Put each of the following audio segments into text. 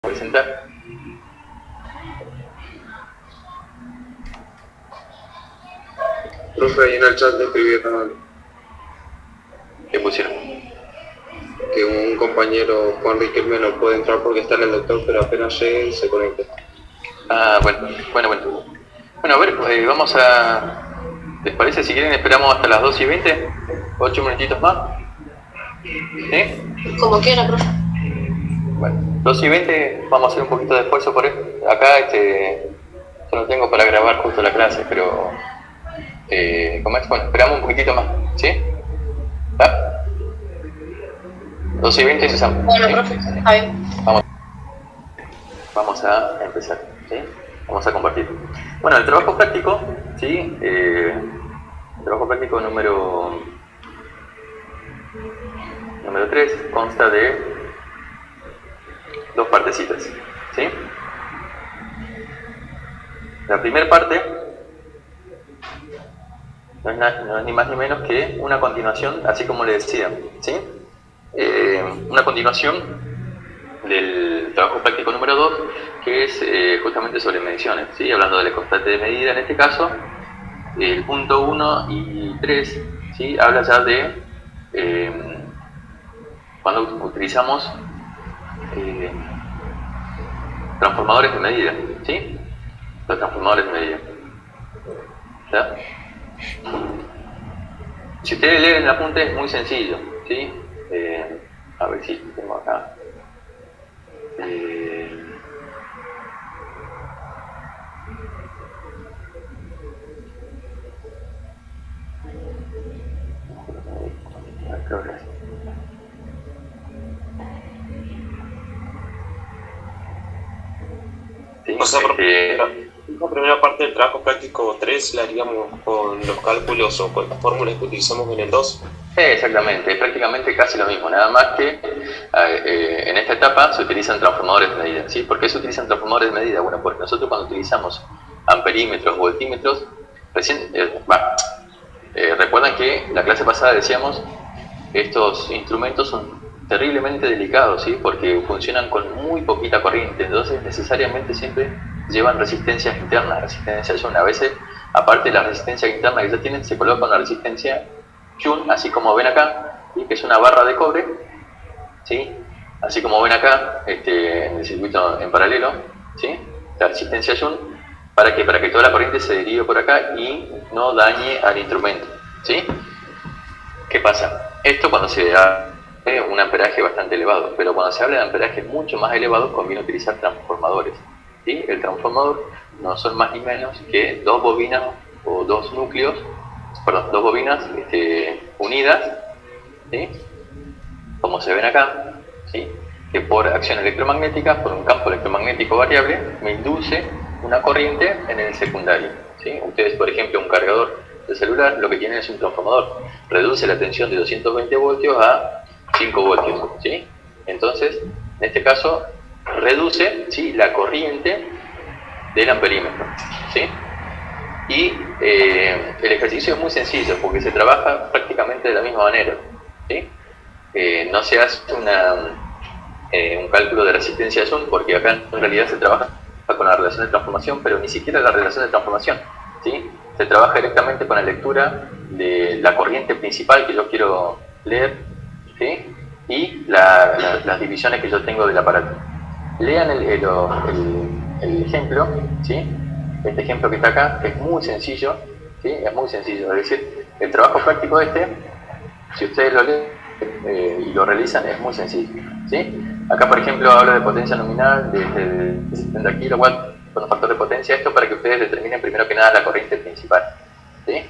presentar. Profe, ahí en el chat le escribieron ¿Qué pusieron? que un compañero, Juan Riquelme, no puede entrar porque está en el doctor, pero apenas llegue se conecta. Ah, bueno. Bueno, a ver, vamos a... ¿Les parece? Si quieren esperamos hasta las 2:20, 8 minutitos más. ¿Sí? Como quiera, profe. Bueno, 2:20 vamos a hacer un poquito de esfuerzo por esto. Acá yo no tengo para grabar justo la clase, pero... ¿cómo es? Bueno, esperamos un poquitito más, ¿sí? ¿Ah? 2:20 empezamos. Bueno, ¿sí? profe, está bien. Vamos a empezar, ¿sí? Vamos a compartir. Bueno, el trabajo práctico, ¿sí? El trabajo práctico número 3 consta de dos partecitas, ¿sí? La primera parte no es ni más ni menos que una continuación, así como le decía, ¿sí? Una continuación del trabajo práctico número 2, que es justamente sobre mediciones, ¿sí? Hablando de la constante de medida en este caso. El punto 1 y 3, ¿sí? Habla ya de cuando utilizamos transformadores de medida, ¿sí? Los transformadores de medida. ¿Ya? Si ustedes leen el apunte es muy sencillo, ¿sí? A ver si tengo acá. ¿Sí? O sea, la primera parte del trabajo práctico 3 la haríamos con los cálculos o con las fórmulas que utilizamos en el 2. Exactamente, es prácticamente casi lo mismo, nada más que en esta etapa se utilizan transformadores de medida, ¿sí? ¿Por qué se utilizan transformadores de medida? Bueno, porque nosotros cuando utilizamos amperímetros, voltímetros, recuerdan que la clase pasada decíamos estos instrumentos son terriblemente delicados, ¿sí? Porque funcionan con muy poquita corriente, entonces necesariamente siempre llevan resistencias internas, resistencia Joule. A veces, aparte de la resistencia interna que ya tienen, se coloca una resistencia Joule, así como ven acá, ¿sí? Que es una barra de cobre, ¿sí? Así como ven acá, en el circuito en paralelo, ¿sí? La resistencia Joule, ¿para qué? Para que toda la corriente se derive por acá y no dañe al instrumento, ¿sí? ¿Qué pasa? Esto cuando se da un amperaje bastante elevado, pero cuando se habla de amperajes mucho más elevados conviene utilizar transformadores, ¿sí? El transformador no son más ni menos que dos bobinas o dos núcleos, perdón, dos bobinas unidas, ¿sí? Como se ven acá, ¿sí? Que por acción electromagnética, por un campo electromagnético variable, me induce una corriente en el secundario, ¿sí? Ustedes, por ejemplo, un cargador de celular, lo que tienen es un transformador, reduce la tensión de 220 voltios a 5 voltios, ¿sí? Entonces, en este caso, reduce, ¿sí? La corriente del amperímetro, ¿sí? Y el ejercicio es muy sencillo porque se trabaja prácticamente de la misma manera, ¿sí? No se hace un cálculo de resistencia de Joule porque acá en realidad se trabaja con la relación de transformación, pero ni siquiera la relación de transformación, ¿sí? Se trabaja directamente con la lectura de la corriente principal que yo quiero leer, ¿sí? Y las divisiones que yo tengo del aparato. Lean el ejemplo, ¿sí? Este ejemplo que está acá es muy sencillo, ¿sí? Es muy sencillo, es decir, el trabajo práctico si ustedes lo leen y lo realizan, es muy sencillo, ¿sí? Acá, por ejemplo, habla de potencia nominal de 70 kilowatts con un factor de potencia, esto para que ustedes determinen primero que nada la corriente principal, ¿sí?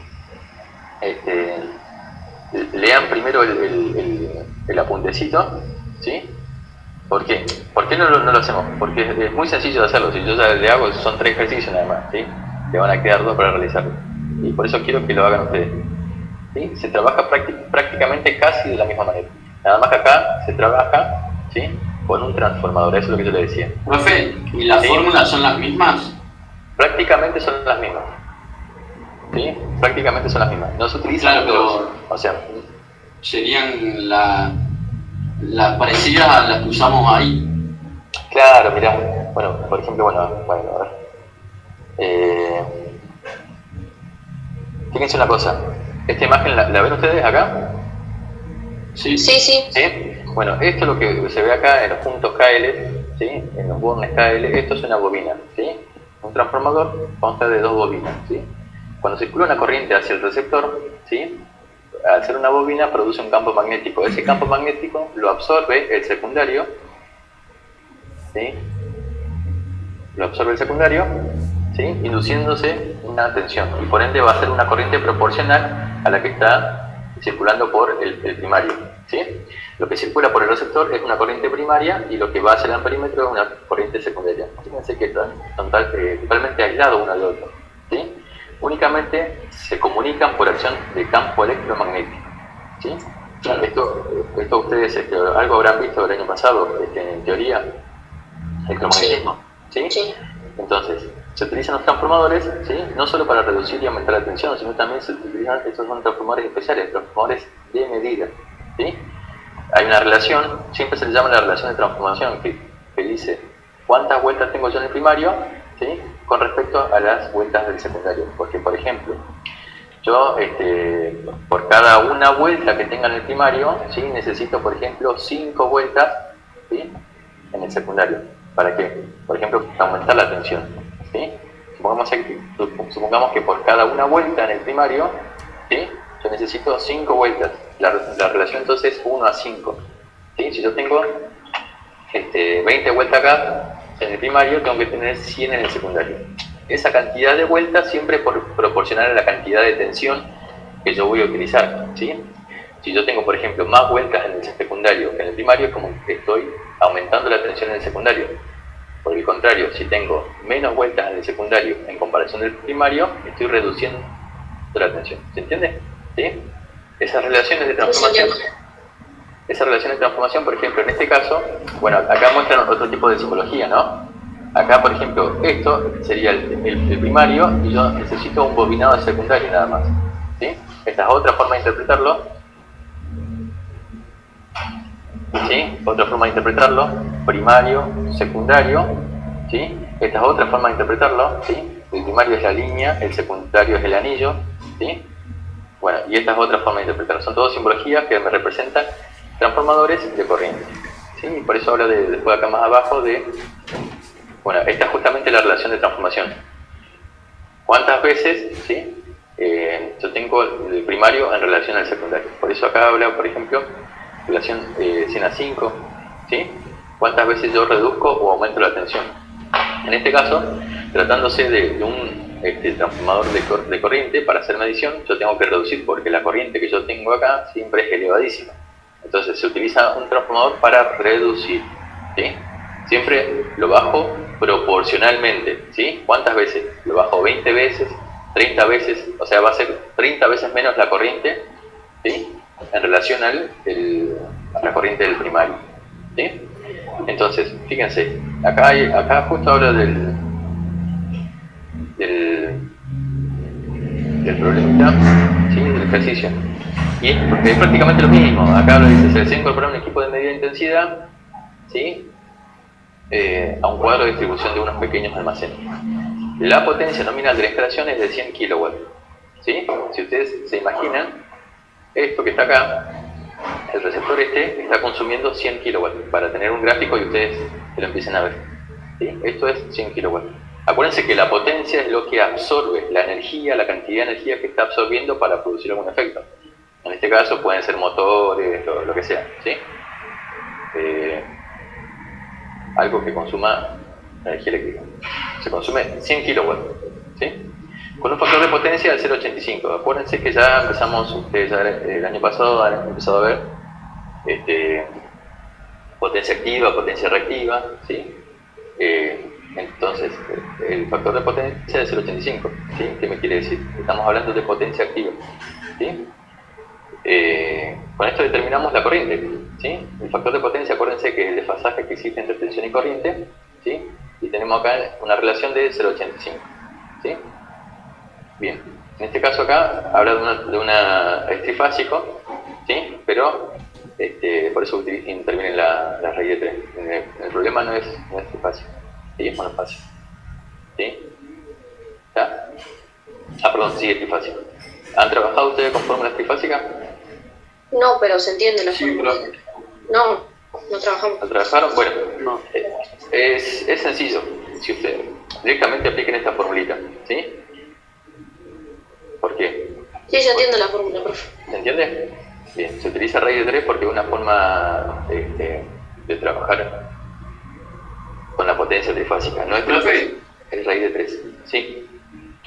Lean primero el apuntecito, ¿sí? ¿Por qué? ¿Por qué no lo hacemos? Porque es muy sencillo de hacerlo. Si yo ya le hago, son 3 ejercicios nada más, ¿sí? Le van a quedar 2 para realizarlo. Y por eso quiero que lo hagan ustedes, ¿sí? Se trabaja prácticamente casi de la misma manera. Nada más que acá se trabaja, ¿sí? Con un transformador, eso es lo que yo le decía. Profe, ¿y las ¿sí? fórmulas son las mismas? Prácticamente son las mismas, ¿sí? Prácticamente son las mismas. No se utilizan, claro, pero o sea, serían las parecidas a las que usamos ahí. Claro, mirá, bueno, por ejemplo, bueno, a ver. Fíjense una cosa, esta imagen la ven ustedes acá, Sí. Sí. ¿sí? Bueno, esto es lo que se ve acá en los puntos KL, ¿sí? En los bornes KL, esto es una bobina, ¿sí? Un transformador consta de dos bobinas, ¿sí? Cuando circula una corriente hacia el receptor, ¿sí? Al ser una bobina produce un campo magnético. Ese campo magnético lo absorbe el secundario, ¿sí? Lo absorbe el secundario, ¿sí? Induciéndose una tensión, y por ende va a ser una corriente proporcional a la que está circulando por el primario, ¿sí? Lo que circula por el receptor es una corriente primaria y lo que va hacia el amperímetro es una corriente secundaria. Fíjense que están totalmente aislados uno del otro, ¿sí? Únicamente se comunican por acción de campo electromagnético, ¿sí? Claro. Esto ustedes algo habrán visto el año pasado, en teoría, electromagnetismo, ¿sí? Sí. Entonces, se utilizan los transformadores, ¿sí? No solo para reducir y aumentar la tensión, sino también se utilizan, estos son transformadores especiales, transformadores de medida, ¿sí? Hay una relación, siempre se le llama la relación de transformación, que dice cuántas vueltas tengo yo en el primario, ¿sí? Con respecto a las vueltas del secundario. Porque, por ejemplo, yo por cada una vuelta que tenga en el primario, ¿sí? Necesito, por ejemplo, 5 vueltas, ¿sí? En el secundario. ¿Para qué? Por ejemplo, aumentar la tensión, ¿sí? Supongamos que por cada una vuelta en el primario, ¿sí? Yo necesito 5 vueltas. La relación entonces es 1 a 5, ¿sí? Si yo tengo 20 vueltas acá en el primario, tengo que tener 100 en el secundario. Esa cantidad de vueltas siempre proporcional a la cantidad de tensión que yo voy a utilizar, ¿sí? Si yo tengo, por ejemplo, más vueltas en el secundario que en el primario, es como que estoy aumentando la tensión en el secundario. Por el contrario, si tengo menos vueltas en el secundario en comparación del primario, estoy reduciendo la tensión. ¿Se entiende? ¿Sí? Esas relaciones de transformación, por ejemplo, en este caso, bueno, acá muestran otro tipo de simbología, ¿no? Acá, por ejemplo, esto sería el primario y yo necesito un bobinado de secundario nada más, ¿sí? Esta es otra forma de interpretarlo, ¿sí? Otra forma de interpretarlo, primario, secundario, ¿sí? Esta es otra forma de interpretarlo, ¿sí? El primario es la línea, el secundario es el anillo, ¿sí? Bueno, y esta es otra forma de interpretarlo. Son todas simbologías que me representan transformadores de corriente, ¿sí? Y por eso habla después acá más abajo de... Bueno, esta es justamente la relación de transformación. ¿Cuántas veces, sí? Yo tengo el primario en relación al secundario? Por eso acá habla, por ejemplo, relación 100 a 5, ¿sí? ¿Cuántas veces yo reduzco o aumento la tensión? En este caso, tratándose de un transformador de corriente, para hacer medición, yo tengo que reducir porque la corriente que yo tengo acá siempre es elevadísima. Entonces se utiliza un transformador para reducir, ¿sí? Siempre lo bajo proporcionalmente, ¿sí? ¿Cuántas veces? Lo bajo 20 veces, 30 veces, o sea, va a ser 30 veces menos la corriente, ¿sí? En relación a la corriente del primario, ¿sí? Entonces, fíjense, acá justo habla del problemita, ¿sí? Del ejercicio. Y es prácticamente lo mismo. Acá lo dice, se desea incorporar un equipo de medida intensidad, ¿sí? A un cuadro de distribución de unos pequeños almacenes. La potencia nominal de la instalación es de 100 kW, ¿sí? Si ustedes se imaginan, esto que está acá, el receptor está consumiendo 100 kW, para tener un gráfico y ustedes lo empiecen a ver, ¿sí? Esto es 100 kW. Acuérdense que la potencia es lo que absorbe, la energía, la cantidad de energía que está absorbiendo para producir algún efecto. En este caso pueden ser motores, lo que sea, ¿sí? Algo que consuma energía eléctrica. Se consume 100 kW, ¿sí? Con un factor de potencia del 0,85. Acuérdense que ya empezamos, ustedes ya el año pasado han empezado a ver potencia activa, potencia reactiva, ¿sí? Entonces, el factor de potencia es 0,85, ¿sí? ¿Qué me quiere decir? Estamos hablando de potencia activa, ¿sí? Con esto determinamos la corriente, ¿sí? El factor de potencia, acuérdense que es el desfasaje que existe entre tensión y corriente, ¿sí? Y tenemos acá una relación de 0,85, ¿sí? Bien, en este caso acá habla de un trifásico, ¿sí? Pero Por eso interviene la raíz de 3. El problema no es trifacio, ¿sí? Es monofacio. ¿Sí? ¿Ya? Perdón, sí, es trifacio. ¿Han trabajado ustedes con fórmulas trifásicas? No, pero se entiende la Sí, fórmula. profe. No trabajamos. ¿Lo trabajaron? Bueno, No. es sencillo. Si ustedes directamente apliquen esta formulita, ¿sí? ¿Por qué? Sí, se entiende la fórmula, profe. ¿Se entiende? Bien, se utiliza raíz de 3 porque es una forma de trabajar con la potencia trifásica. No es Profe. es raíz de 3. Sí.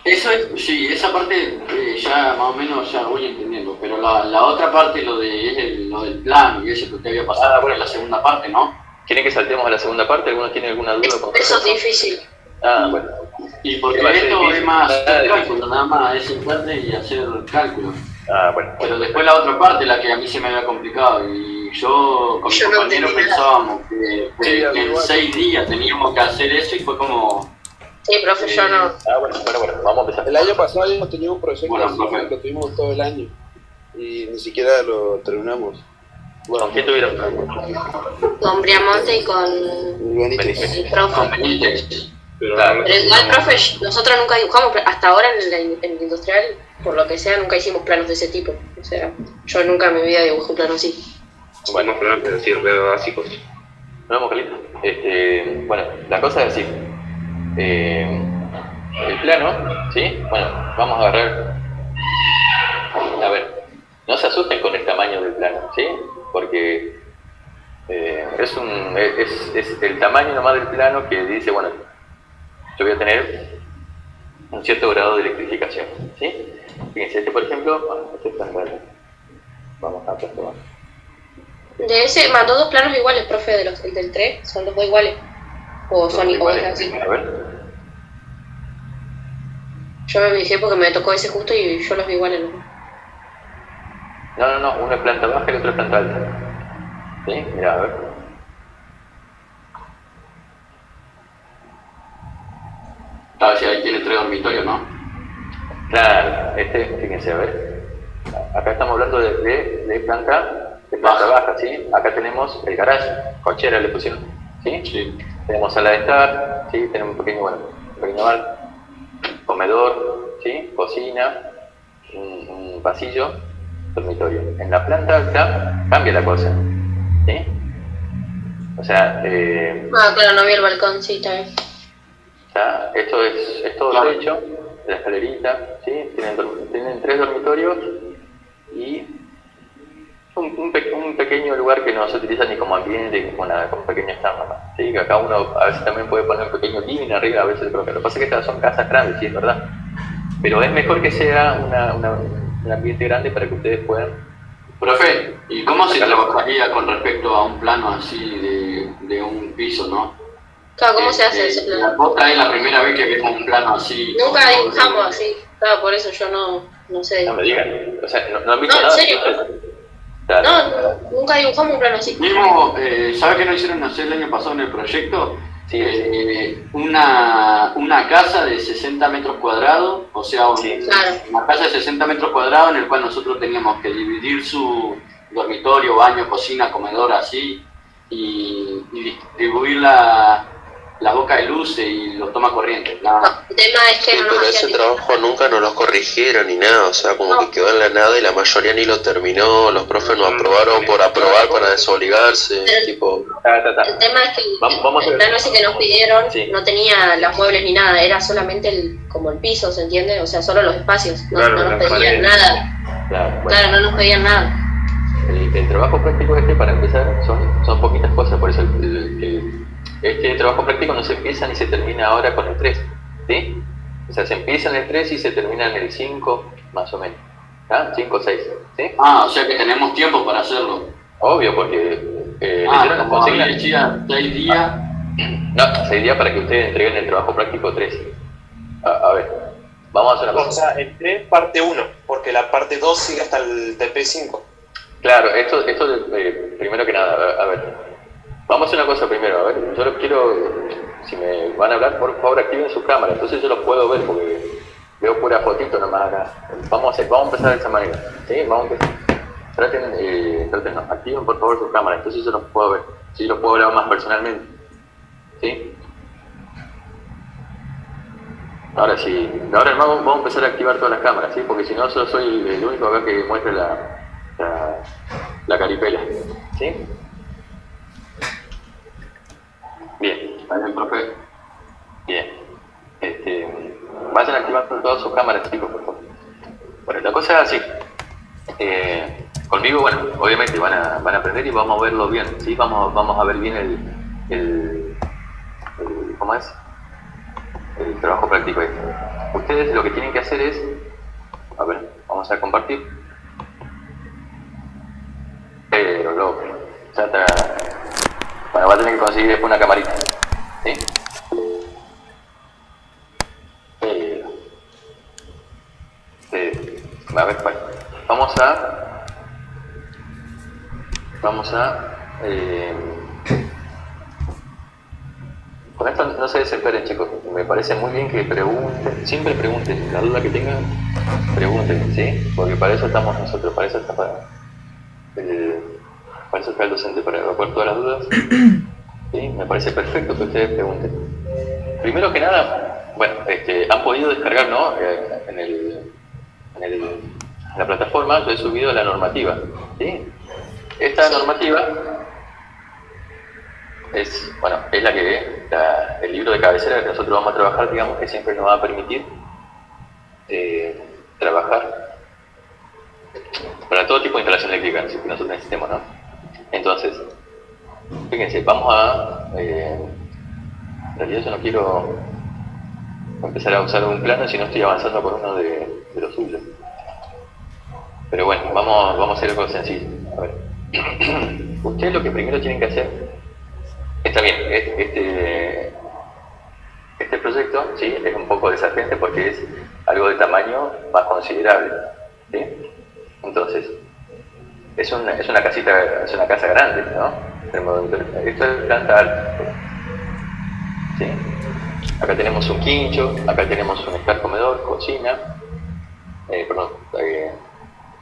Eso es, sí, esa parte ya más o menos ya voy entendiendo, pero la otra parte, lo del plan y eso que usted había pasado, bueno, la segunda parte, ¿no? ¿Quieren que saltemos a la segunda parte? ¿Alguno tiene alguna duda? con Eso es difícil. Bueno. Y porque Va a ser esto difícil. es más Difícil. cálculo, nada más es sentarte y hacer cálculos. Bueno. Pero después la otra parte, la que a mí se me había complicado, y yo con mis Yo no compañeros entendí nada. pensábamos que Sí, en igual. 6 días teníamos que hacer eso y fue como... Sí, profe, yo no. Bueno, vamos a empezar. El año pasado hemos tenido un proyecto Bueno, así, profe. lo tuvimos todo el año y ni siquiera lo terminamos. ¿Con quién tuvieron? Con Briamonte y con Benítez. el profe. Convenientes. Claro. Pero igual, profe, nosotros nunca dibujamos, hasta ahora en el industrial, por lo que sea, nunca hicimos planos de ese tipo. O sea, yo nunca en mi vida dibujé un plano así. Bueno, pero que decir re básicos. ¿No vemos, Carlito? Bueno, la cosa es así. El plano, ¿sí? Bueno, vamos a agarrar... A ver, no se asusten con el tamaño del plano, ¿sí? Porque es el tamaño nomás del plano que dice, bueno, yo voy a tener un cierto grado de electrificación, ¿sí? Fíjense, por ejemplo, este es tan grande. Vamos a probar. De ese, mandó dos planos iguales, profe, el del 3, son los dos iguales. O son iguales así. A ver. Yo me fijé porque me tocó ese justo y yo los vi iguales. ¿No? No, uno es planta baja y el otro es planta alta. ¿Sí? Mira, a ver. A ver si ahí tiene 3 dormitorios, ¿no? Claro, fíjense, a ver. Acá estamos hablando de planta baja, ¿sí? Acá tenemos el garage, cochera le pusieron, ¿sí? Sí. Tenemos sala de estar, ¿sí? Tenemos un pequeño bar, comedor, ¿sí? Cocina, un pasillo, dormitorio. En la planta alta cambia la cosa, ¿sí? O sea, Claro, no vi el balcón, sí, está bien. esto es todo Claro. techo, la escalerita, ¿sí? Tienen 3 dormitorios y un pequeño lugar que no se utiliza ni como ambiente ni como nada, como pequeño stand nomás, ¿sí? Que acá uno a veces también puede poner un pequeño living arriba, a veces creo que lo que pasa es que estas son casas grandes, sí, es verdad, pero es mejor que sea un ambiente grande para que ustedes puedan... Profe, ¿y cómo se trabajaría con respecto a un plano así de un piso, no? Claro, ¿cómo se hace ese plano? Vos traes la primera vez que vemos un plano así. Nunca dibujamos así. Claro, por eso yo no sé. No me digan, o sea, no han visto No, en nada. serio. Claro. No, nunca dibujamos un plano así. Mismo, ¿sabes qué nos hicieron hacer el año pasado en el proyecto? Sí. Una casa de 60 metros cuadrados, o sea, Sí. Claro. una casa de 60 metros cuadrados en el cual nosotros teníamos que dividir su dormitorio, baño, cocina, comedor, así, y distribuir la boca de luces y los toma corriente. No, el tema es que Sí, no nos pero hacían ese dibujar. trabajo nunca nos lo corrigieron ni nada, o sea, como No. que quedó en la nada y la mayoría ni lo terminó, los profes nos aprobaron por aprobar para desobligarse, Pero- tipo, El tema es que Vamos a el ver. plano ese que nos pidieron Sí. no tenía los muebles ni nada, era solamente como el piso, ¿se entiende? O sea, solo los espacios. No, Claro, no nos las pedían paredes. nada. Claro, bueno. Claro, no nos pedían nada. El trabajo práctico para empezar, son poquitas cosas, por eso este trabajo práctico no se empieza ni se termina ahora con el 3, ¿sí? O sea, se empieza en el 3 y se termina en el 5, más o menos, 5 o 6, ¿sí? O sea que tenemos tiempo para hacerlo. Obvio, porque le hicieron las Como había consignas. decía, 6 días. No, 6 días para que ustedes entreguen el trabajo práctico 3. A ver, vamos a hacer una O cosa. sea, el 3 parte 1, porque la parte 2 sigue hasta el TP5. Claro, esto primero que nada, a ver, vamos a hacer una cosa primero, a ver, yo quiero, si me van a hablar, por favor activen su cámara, entonces yo los puedo ver porque veo pura fotito nomás acá. Vamos a empezar de esa manera, ¿sí? Vamos a empezar. activen por favor su cámara, entonces yo los puedo ver, si los puedo hablar más personalmente, ¿sí? Ahora sí, ahora vamos a empezar a activar todas las cámaras, ¿sí? Porque si no, yo soy el único acá que muestre la caripela, ¿sí? Bien, Vale, profe. bien. Vayan activando todas sus cámaras, chicos, por favor. Bueno, la cosa es así. Conmigo, bueno, obviamente van a aprender y vamos a verlo bien, ¿sí? Vamos a ver bien el ¿cómo es? El trabajo práctico este. Ustedes lo que tienen que hacer es, a ver, vamos a compartir. Pero loco, ya está. Bueno, va a tener que conseguir después una camarita, ¿sí? A ver, bueno, vamos a con esto no se desesperen, chicos. Me parece muy bien que pregunten, siempre pregunten, la duda que tengan, pregunten, ¿sí? Porque para eso estamos nosotros, para eso está el docente, para evacuar todas las dudas. ¿Sí? Me parece perfecto que ustedes pregunten. Primero que nada, bueno, han podido descargar, ¿no? En la plataforma yo he subido la normativa, ¿sí? Esta normativa es la que el libro de cabecera que nosotros vamos a trabajar, digamos, que siempre nos va a permitir trabajar para todo tipo de instalación eléctrica que nosotros necesitemos, ¿no? Entonces, fíjense, vamos a en realidad yo no quiero empezar a usar un plano si no estoy avanzando por uno de los suyos. Pero bueno, vamos a hacer algo sencillo. A ver. Ustedes lo que primero tienen que hacer, está bien, este proyecto, sí, es un poco desafiante porque es algo de tamaño más considerable, ¿sí? Entonces, es una casa grande, ¿no? Esto es planta alta, ¿sí? Acá tenemos un quincho, acá tenemos un escal comedor, cocina,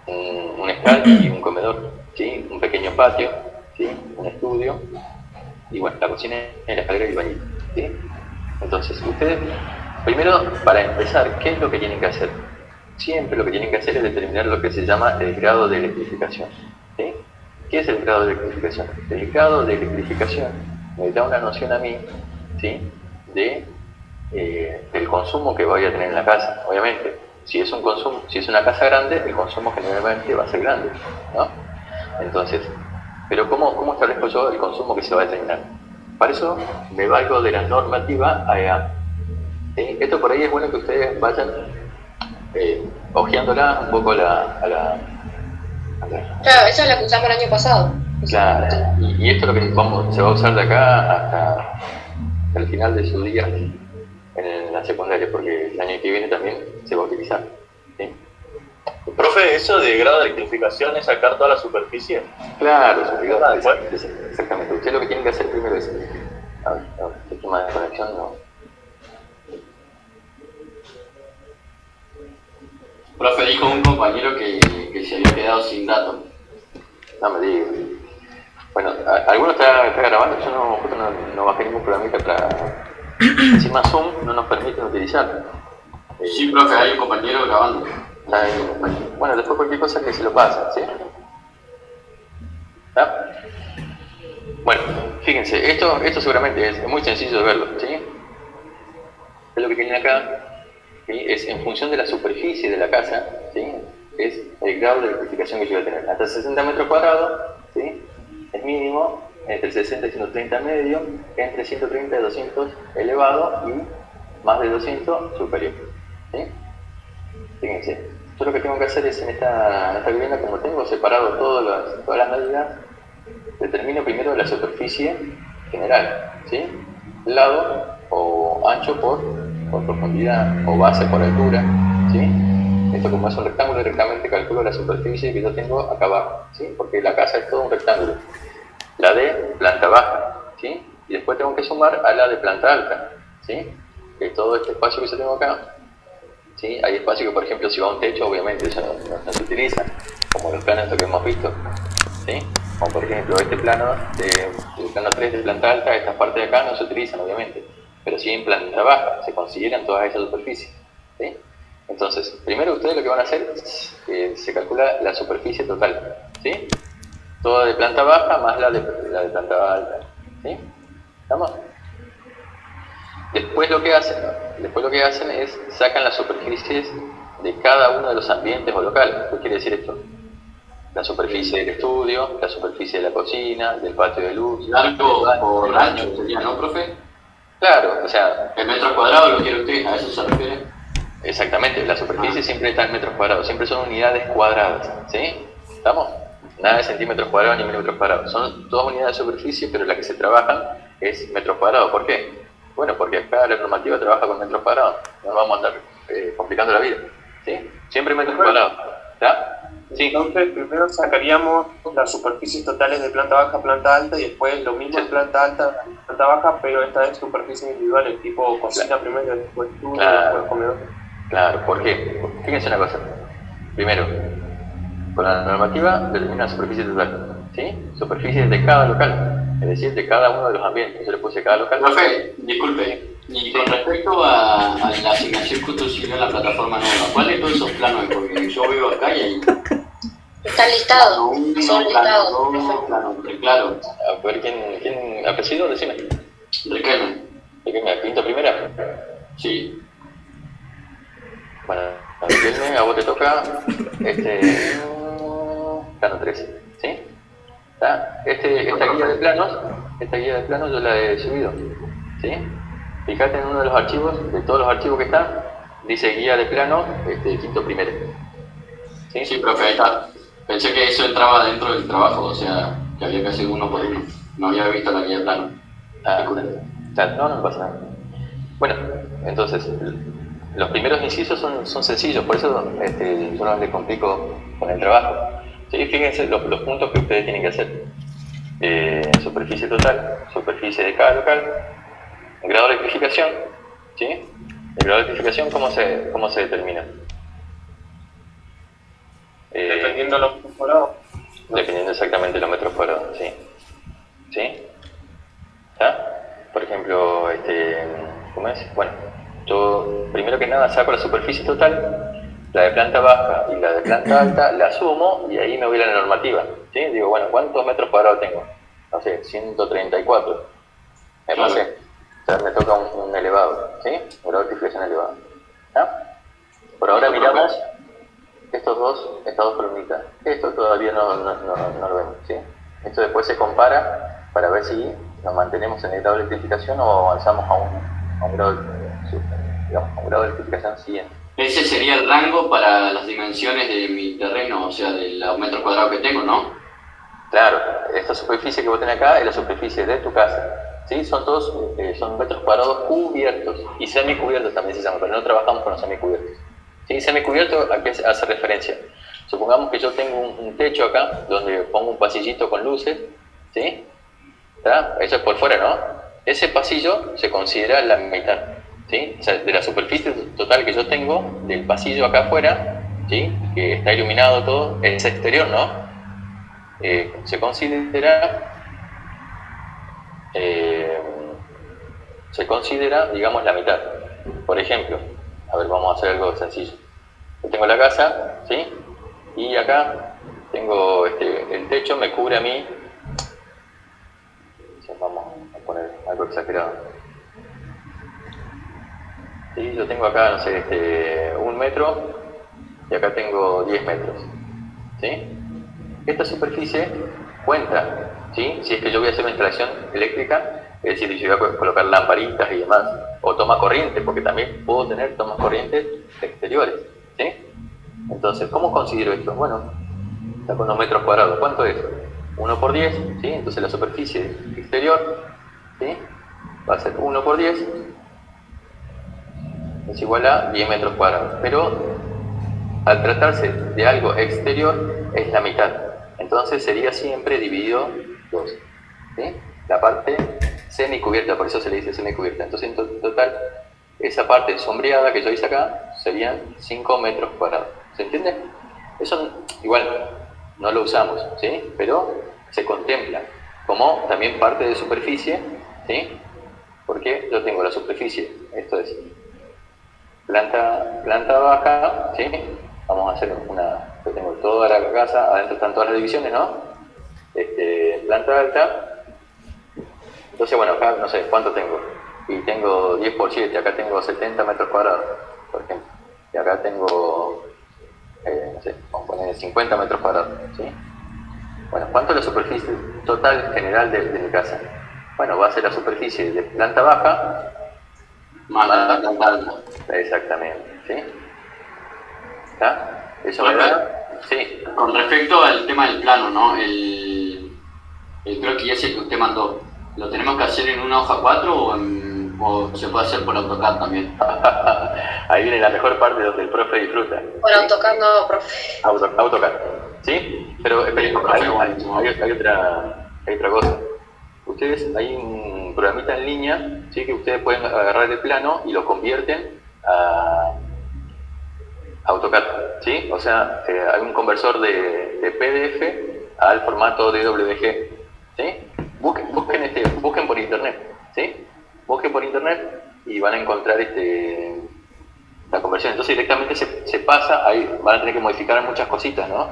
un escal y un comedor, ¿sí? Un pequeño patio, ¿sí? Un estudio, y bueno, la cocina, la escalera y el bañito, ¿sí? Entonces, ustedes, primero, para empezar, ¿qué es lo que tienen que hacer? Siempre lo que tienen que hacer es determinar lo que se llama el grado de electrificación, ¿sí? ¿Qué es el grado de electrificación? El grado de electrificación me da una noción a mí, ¿sí? Del consumo que voy a tener en la casa. Obviamente, si es una casa grande, el consumo generalmente va a ser grande, ¿no? Entonces, pero ¿cómo establezco yo el consumo que se va a determinar? Para eso me valgo de la normativa AEA. ¿Sí? Esto por ahí es bueno que ustedes vayan hojeándola un poco Claro, esa es la que usamos el año pasado. Claro, y esto es lo que se va a usar de acá hasta el final de su día en la secundaria, porque el año que viene también se va a utilizar, ¿sí? Profe, ¿eso de grado de electrificación es sacar toda la superficie? Claro, exactamente. Usted lo que tiene que hacer primero es... A ver, el tema de conexión no... Profe, dijo un compañero que se había quedado sin datos. No me diga. Bueno, ¿alguno está grabando? Yo justo no bajé ningún programita para... Encima Zoom no nos permite utilizarlo. Sí, profe, hay un compañero grabando. Bueno, después cualquier cosa que se lo pasa, ¿sí? ¿Ah? Bueno, fíjense, esto seguramente es muy sencillo de verlo, ¿sí? Es lo que tienen acá, ¿sí? Es en función de la superficie de la casa, ¿sí? Es el grado de electrificación que yo voy a tener. Hasta 60 metros cuadrados, ¿sí? Es mínimo, entre 60 y 130 medio, entre 130 y 200 elevado y más de 200 superior, ¿sí? Fíjense, yo lo que tengo que hacer es en esta vivienda, como tengo separado todas las medidas, determino primero la superficie general, ¿sí? Lado o ancho por profundidad o base por altura, ¿sí? Esto como es un rectángulo, directamente calculo la superficie que yo tengo acá abajo, ¿sí? Porque la casa es todo un rectángulo. La de planta baja, ¿sí? Y después tengo que sumar a la de planta alta, ¿sí? Que todo este espacio que yo tengo acá ¿sí? Hay espacios que, por ejemplo, si va a un techo, obviamente eso no se utiliza, como los planos estos que hemos visto, ¿sí? Como por ejemplo este plano, el plano 3 de planta alta, estas partes de acá no se utilizan, obviamente, pero sí en planta baja, se consideran todas esas superficies, ¿sí? Entonces, primero ustedes lo que van a hacer es se calcula la superficie total, ¿sí? Toda de planta baja más la de planta alta, ¿sí? ¿Estamos? Después lo que hacen es sacan las superficies de cada uno de los ambientes o locales. ¿Qué quiere decir esto? La superficie del estudio, la superficie de la cocina, del patio de luz. Largo por ancho sería, ¿no, profe? Claro, o sea... ¿El metro cuadrado lo quiere usted? ¿A eso se refiere? Exactamente, la superficie siempre está en metros cuadrados, siempre son unidades cuadradas, ¿sí? ¿Estamos? Nada de centímetros cuadrados ni milímetros cuadrados. Son todas unidades de superficie, pero la que se trabajan es metros cuadrados. ¿Por qué? Bueno, porque acá la normativa trabaja con metros cuadrados. No nos vamos a andar complicando la vida, ¿sí? Siempre metros cuadrados, ¿está? Sí. Entonces, primero sacaríamos las superficies totales de planta baja, planta alta, y después lo mismo en planta alta, planta baja, pero esta vez superficies individuales, tipo cocina primero, después estudio, después comedor. Claro, ¿por qué? Fíjense una cosa. Primero, con la normativa determina la superficie total, ¿sí? Superficie de cada local, es decir, de cada uno de los ambientes. Yo le puse cada local. Profe, disculpe, y con respecto a la asignación que usted subió en la plataforma nueva, ¿cuál de todos esos planos? Porque yo veo acá y hay... Están listados, son listados, plano profe. plano 3, claro. A ver, ¿quién apellido? Decime. Riquelme. Riquelme, ¿quinta primera? Sí. Bueno, Riquelme, a vos te toca plano 13, ¿sí? ¿Está? Esta guía de planos yo la he subido, ¿sí? Fíjate en uno de los archivos, de todos los archivos que están, dice guía de plano, quinto primero. ¿Sí? Sí, profe, ahí está. Pensé que eso entraba dentro del trabajo, o sea, que había que hacer uno por uno. No había visto la guía de plano. No pasa nada. Bueno, entonces, los primeros incisos son sencillos, por eso yo no les complico con el trabajo. ¿Sí? Fíjense los puntos que ustedes tienen que hacer. Superficie total, superficie de cada local, grado de electrificación, ¿sí? El grado de electrificación, ¿cómo se determina? Dependiendo de los metros cuadrados. Dependiendo exactamente de los metros cuadrados, sí. ¿Sí? ¿Está? Por ejemplo, ¿cómo es? Bueno, yo primero que nada saco la superficie total, la de planta baja y la de planta alta, la sumo y ahí me voy a la normativa, ¿sí? Digo, bueno, ¿cuántos metros cuadrados tengo? No sé, 134. Me pasé. O sea, me toca un elevado, ¿sí? Un grado de electrificación elevado. ¿Está? Por ahora miramos estas dos columnitas. Esto todavía no lo vemos, ¿sí? Esto después se compara para ver si nos mantenemos en el grado de electrificación o avanzamos a un grado de electrificación siguiente. Ese sería el rango para las dimensiones de mi terreno, o sea, de los metros cuadrados que tengo, ¿no? Claro, esta superficie que vos tenés acá es la superficie de tu casa, ¿sí? Son metros cuadrados cubiertos y semicubiertos también se llaman, pero no trabajamos con los semicubiertos. ¿Sí? Semicubierto, ¿a qué hace referencia? Supongamos que yo tengo un techo acá donde pongo un pasillito con luces, ¿sí? ¿Está? Eso es por fuera, ¿no? Ese pasillo se considera la mitad, ¿sí? O sea, de la superficie total que yo tengo, del pasillo acá afuera, ¿sí? Que está iluminado todo, es exterior, ¿no? Se considera, digamos, la mitad. Por ejemplo, a ver, vamos a hacer algo sencillo. Yo tengo la casa, ¿sí? Y acá tengo el techo, me cubre a mí. Vamos a poner algo exagerado. ¿Sí? Yo tengo acá, no sé, 1 metro y acá tengo 10 metros. ¿Sí? Esta superficie cuenta, ¿sí? Si es que yo voy a hacer una instalación eléctrica, es decir, yo voy a colocar lamparitas y demás, o toma corriente, porque también puedo tener tomas corrientes exteriores, ¿sí? Entonces, ¿cómo considero esto? Bueno, está con 2 metros cuadrados. ¿Cuánto es? 1 por 10, ¿sí? Entonces la superficie exterior, ¿sí? Va a ser 1 por 10, es igual a 10 metros cuadrados. Pero al tratarse de algo exterior, es la mitad. Entonces sería siempre dividido 2, ¿sí? La parte semicubierta, por eso se le dice semicubierta. Entonces en total, esa parte sombreada que yo hice acá serían 5 metros cuadrados. ¿Se entiende? Eso igual no lo usamos, ¿sí? Pero se contempla como también parte de superficie, ¿sí? Porque yo tengo la superficie, esto es planta baja, ¿sí? Vamos a hacer yo tengo toda la casa, adentro están todas las divisiones, ¿no? Planta alta. Entonces, bueno, acá no sé cuánto tengo. Y tengo 10 por 7, acá tengo 70 metros cuadrados, por ejemplo. Y acá tengo, no sé, vamos a poner 50 metros cuadrados, ¿sí? Bueno, ¿cuánto es la superficie total general de mi casa? Bueno, va a ser la superficie de planta baja Más la planta alta. Exactamente, ¿sí? ¿Está? Eso me da... Sí. Con respecto al tema del plano, ¿no? Creo que ya sé que usted mandó. ¿Lo tenemos que hacer en una hoja 4 o se puede hacer por AutoCAD también? Ahí viene la mejor parte donde el profe disfruta. Por AutoCAD no, profe. AutoCAD, ¿sí? Pero esperen, hay otra cosa. Ustedes, hay un programita en línea, ¿sí? Que ustedes pueden agarrar el plano y lo convierten a AutoCAD, ¿sí? O sea, hay un conversor de PDF al formato DWG, ¿sí? Busquen por internet, ¿sí? Busquen por internet y van a encontrar la conversión. Entonces directamente se pasa, ahí van a tener que modificar muchas cositas, ¿no?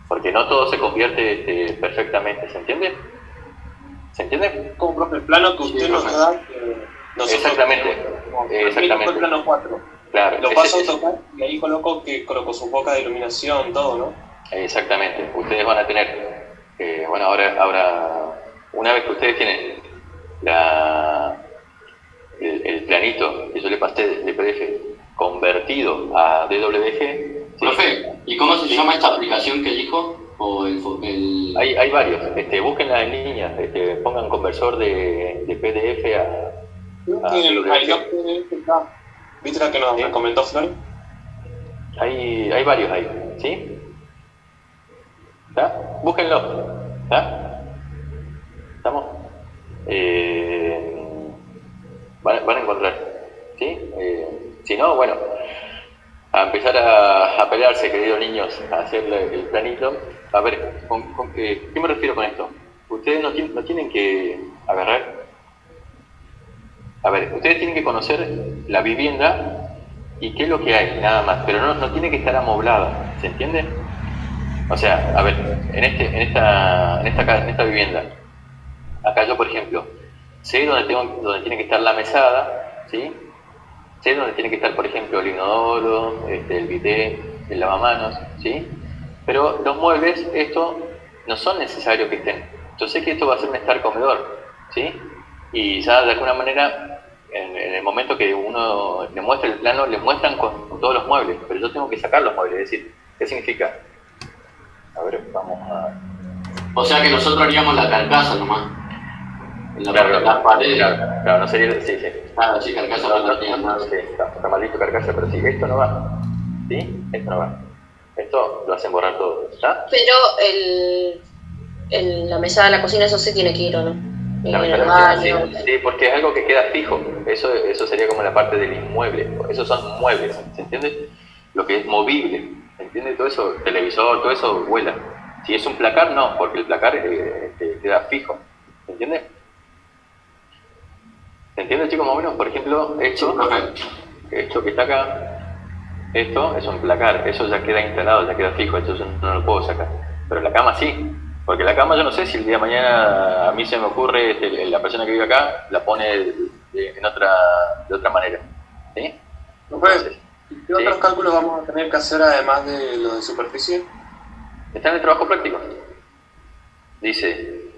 Porque no todo se convierte perfectamente, ¿se entiende? ¿Se entiende? Como profe, el plano que usted nos da, exactamente. El plano 4. Claro. Lo paso a AutoCAD y ahí coloco su boca de iluminación, todo, ¿no? Exactamente. Ustedes van a tener, bueno, ahora, una vez que ustedes tienen el planito que yo le pasé de PDF convertido a DWG. ¿Sí? Profe, ¿y cómo se llama esta aplicación que dijo? Hay varios, búsquenla en línea, pongan conversor de PDF a DWG. ¿Viste la que nos recomendó Flor? Hay varios ahí, ¿sí? ¿Está? Búsquenlo, ¿está? ¿Estamos? Van a encontrar, ¿sí? Si no, bueno, a empezar a pelearse, queridos niños, a hacer el planito. A ver, ¿qué me refiero con esto? Ustedes no tienen que agarrar... A ver, ustedes tienen que conocer la vivienda y qué es lo que hay, nada más, pero no tiene que estar amoblada, ¿se entiende? O sea, a ver, en esta vivienda, acá yo, por ejemplo, sé dónde tiene que estar la mesada, ¿sí? Sé dónde tiene que estar, por ejemplo, el inodoro, el bidet, el lavamanos, ¿sí? Pero los muebles, no son necesarios que estén. Yo sé que esto va a ser un estar comedor, ¿sí? Y ya de alguna manera, en el momento que uno le muestra el plano, le muestran con todos los muebles, pero yo tengo que sacar los muebles, es decir, ¿qué significa? A ver, vamos a... O sea que nosotros haríamos la carcasa nomás. Las paredes. Claro, no sería... Sí. Claro, sí, carcasa no. Sí, está maldito carcasa, pero sí, esto no va. ¿Sí? Esto no va. Esto lo hacen borrar todo, ¿está? Pero la mesa de la cocina, eso sí tiene que ir, ¿o no? La mesa de la cocina, sí, porque es algo que queda fijo. Eso sería como la parte del inmueble. Esos son muebles, ¿se entiende? Lo que es movible, ¿se entiende? Todo eso, televisor, todo eso vuela. Si es un placar, no, porque el placar queda fijo, ¿se entiende? ¿Se entiende, chicos, más o menos? Por ejemplo, esto que está acá, esto es un placar, eso ya queda instalado, ya queda fijo, esto yo no lo puedo sacar. Pero la cama sí, porque la cama yo no sé si el día de mañana a mí se me ocurre, la persona que vive acá la pone de otra manera, ¿sí? Entonces, ¿qué otros cálculos vamos a tener que hacer además de lo de superficie? Está en el trabajo práctico. Dice,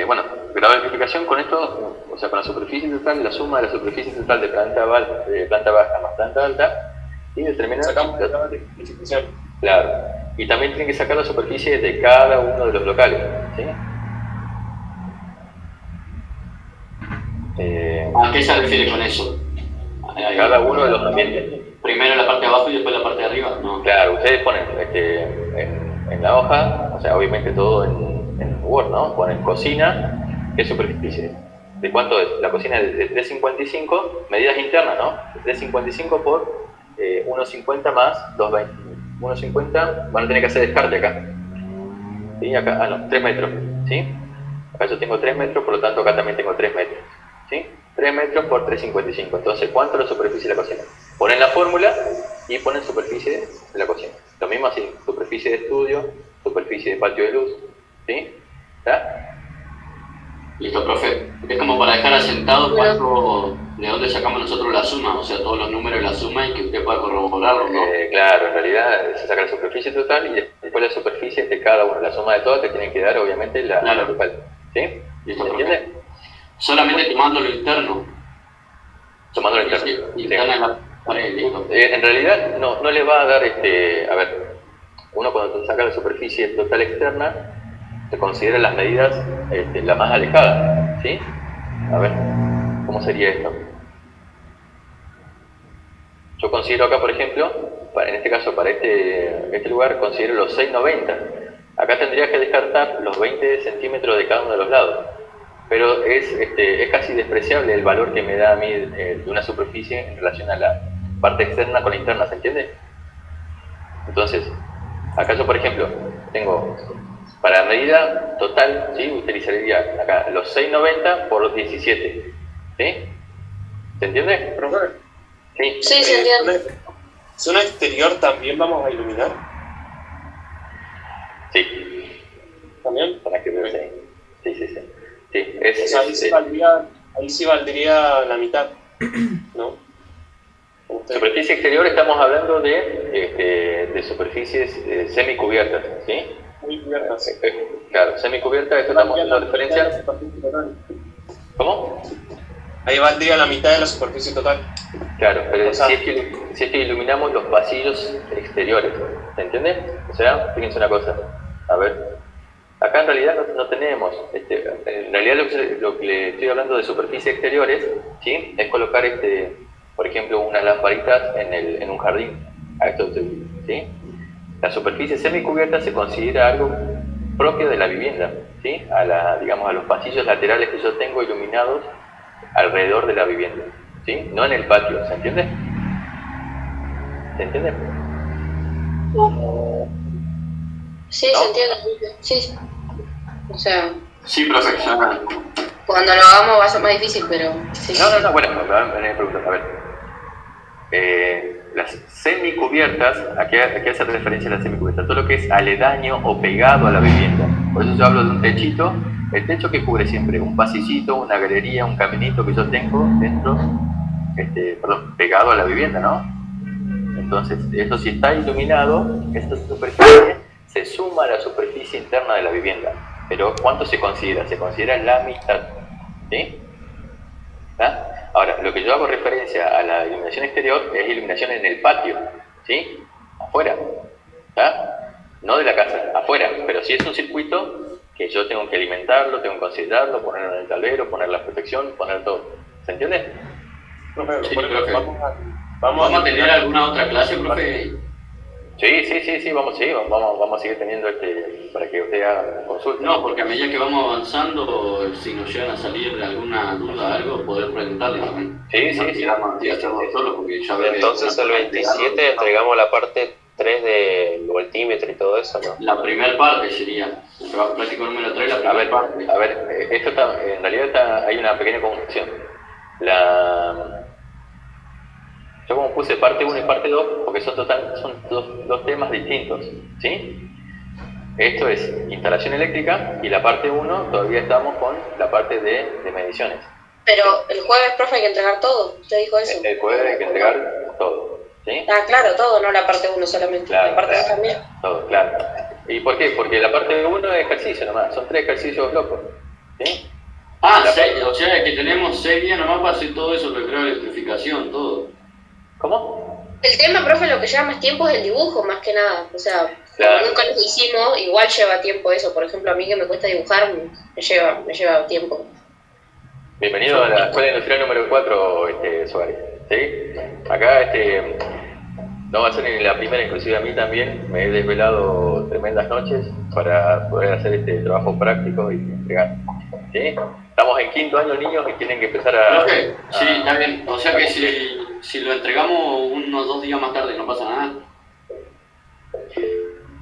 bueno, grado de multiplicación con esto, o sea, con la superficie total, la suma de la superficie total de planta baja más planta alta, y determinar... Sacamos el grado de multiplicación. Claro. Y también tienen que sacar la superficie de cada uno de los locales, ¿sí? ¿A qué se refiere con eso? Cada uno de los ambientes. Primero la parte de abajo y después la parte de arriba, ¿no? Claro, ustedes ponen en la hoja, o sea, obviamente todo en Word, ¿no? Ponen cocina, ¿qué superficie? ¿De cuánto es? La cocina es de 355, medidas internas, ¿no? 355 por 1,50 más 2,20. 1,50 van a tener que hacer descarte acá. ¿Sí? Acá, no, 3 metros. ¿Sí? Acá yo tengo 3 metros, por lo tanto acá también tengo 3 metros. ¿Sí? 3 metros por 3,55. Entonces, ¿cuánto es la superficie de la cocina? Ponen la fórmula y ponen superficie de la cocina. Lo mismo así, superficie de estudio, superficie de patio de luz. ¿Sí? ¿Está? Listo, profe. Es como para dejar asentado cuánto, de dónde sacamos nosotros la suma, o sea, todos los números de la suma y que usted pueda corroborarlo, ¿no? Claro, en realidad se saca la superficie total y después la superficie de cada uno. La suma de todas te tienen que dar, obviamente, la total. ¿Sí? Listo, ¿Se profe. entiende? Solamente tomando lo interno. Tomando lo interno. Interna en la pared, listo. En realidad no le va a dar, a ver, uno cuando te saca la superficie total externa, se considera las medidas la más alejada, ¿sí? A ver, ¿cómo sería esto? Yo considero acá, por ejemplo, en este caso para este lugar, considero los 6,90. Acá tendría que descartar los 20 centímetros de cada uno de los lados. Pero es casi despreciable el valor que me da a mí de una superficie en relación a la parte externa con la interna, ¿se entiende? Entonces, acá yo, por ejemplo, tengo, para medida total, ¿sí? Utilizaría acá los 6,90 por 17, ¿sí? ¿Se entiende? Profe, Sí. Sí, se entiende. ¿zona exterior también vamos a iluminar? Sí. ¿También? Para que vean. Sí. Sí, O sea, ahí sí valdría la mitad, ¿no? Superficie exterior, estamos hablando de superficies semicubiertas, ¿sí? Muy cubiertas. Claro, semicubiertas, esto estamos haciendo referencia. ¿Cómo? Ahí valdría la mitad de la superficie total. Claro, pero O sea, si es que iluminamos los pasillos exteriores, ¿se entiende? O sea, fíjense una cosa, a ver, acá en realidad no tenemos, en realidad lo que le estoy hablando de superficies exteriores, ¿sí? Es colocar, por ejemplo, unas lamparitas en un jardín, a esto, ¿sí? La superficie semicubierta se considera algo propio de la vivienda, ¿sí? Digamos, a los pasillos laterales que yo tengo iluminados alrededor de la vivienda, ¿sí? No en el patio, ¿se entiende? ¿Se entiende? Sí, ¿No? se entiende. Sí. O sea, Sí, profe, ya. cuando lo hagamos va a ser más difícil, pero sí. No, bueno, me van a venir preguntando, a ver. Las semicubiertas, ¿a qué hace referencia a las semicubiertas? Todo lo que es aledaño o pegado a la vivienda. Por eso yo hablo de un techito, el techo que cubre siempre un pasillito, una galería, un caminito que yo tengo dentro, pegado a la vivienda, ¿no? Entonces, esto si está iluminado, esta superficie se suma a la superficie interna de la vivienda. Pero ¿cuánto se considera? Se considera la mitad, ¿sí? ¿Ah? Ahora, lo que yo hago referencia a la iluminación exterior es iluminación en el patio, ¿sí? Afuera, ¿ah? No de la casa, afuera. Pero si es un circuito que yo tengo que alimentarlo, tengo que considerarlo, ponerlo en el tablero, poner la protección, poner todo. ¿Se entiende? Profe, Sí, profe. vamos ¿Vamos a tener alguna otra clase, profe? Sí, vamos a seguir teniendo para que usted haga consulta. No, porque a medida que vamos avanzando, si nos llegan a salir alguna duda, algo, poder preguntarle también. Sí. Vamos a hacerlo solo, porque ya veo que- Entonces el 27 entregamos la parte 3 del voltímetro y todo eso, ¿no? La primera parte sería, práctico número 3, la primera parte. A ver, esto en realidad hay una pequeña confusión. Yo como puse parte 1 y parte 2, porque son dos temas distintos, ¿sí? Esto es instalación eléctrica y la parte 1 todavía estamos con la parte de mediciones. Pero el jueves, profe, hay que entregar todo. Usted dijo eso. El jueves hay que entregar todo, ¿sí? Ah, claro, todo, no la parte 1 solamente. Claro, la parte 2 claro. también. Todo, claro. ¿Y por qué? Porque la parte 1 es ejercicio nomás, son 3 ejercicios locos, ¿sí? Ah, o sea que tenemos 6 días nomás para hacer todo eso, que creo electrificación, todo. ¿Cómo? El tema, profe, lo que lleva más tiempo es el dibujo, más que nada. O sea, Claro. como nunca lo hicimos, igual lleva tiempo eso. Por ejemplo, a mí que me cuesta dibujar, me lleva tiempo. Bienvenido a la Escuela Industrial número 4, Suárez, ¿sí? Acá, no va a ser ni la primera, inclusive a mí también, me he desvelado tremendas noches para poder hacer este trabajo práctico y entregar, ¿sí? Estamos en 5º año, niños, y tienen que empezar a... Profe, sí, está bien. O sea que si si lo entregamos unos 2 días más tarde, no pasa nada.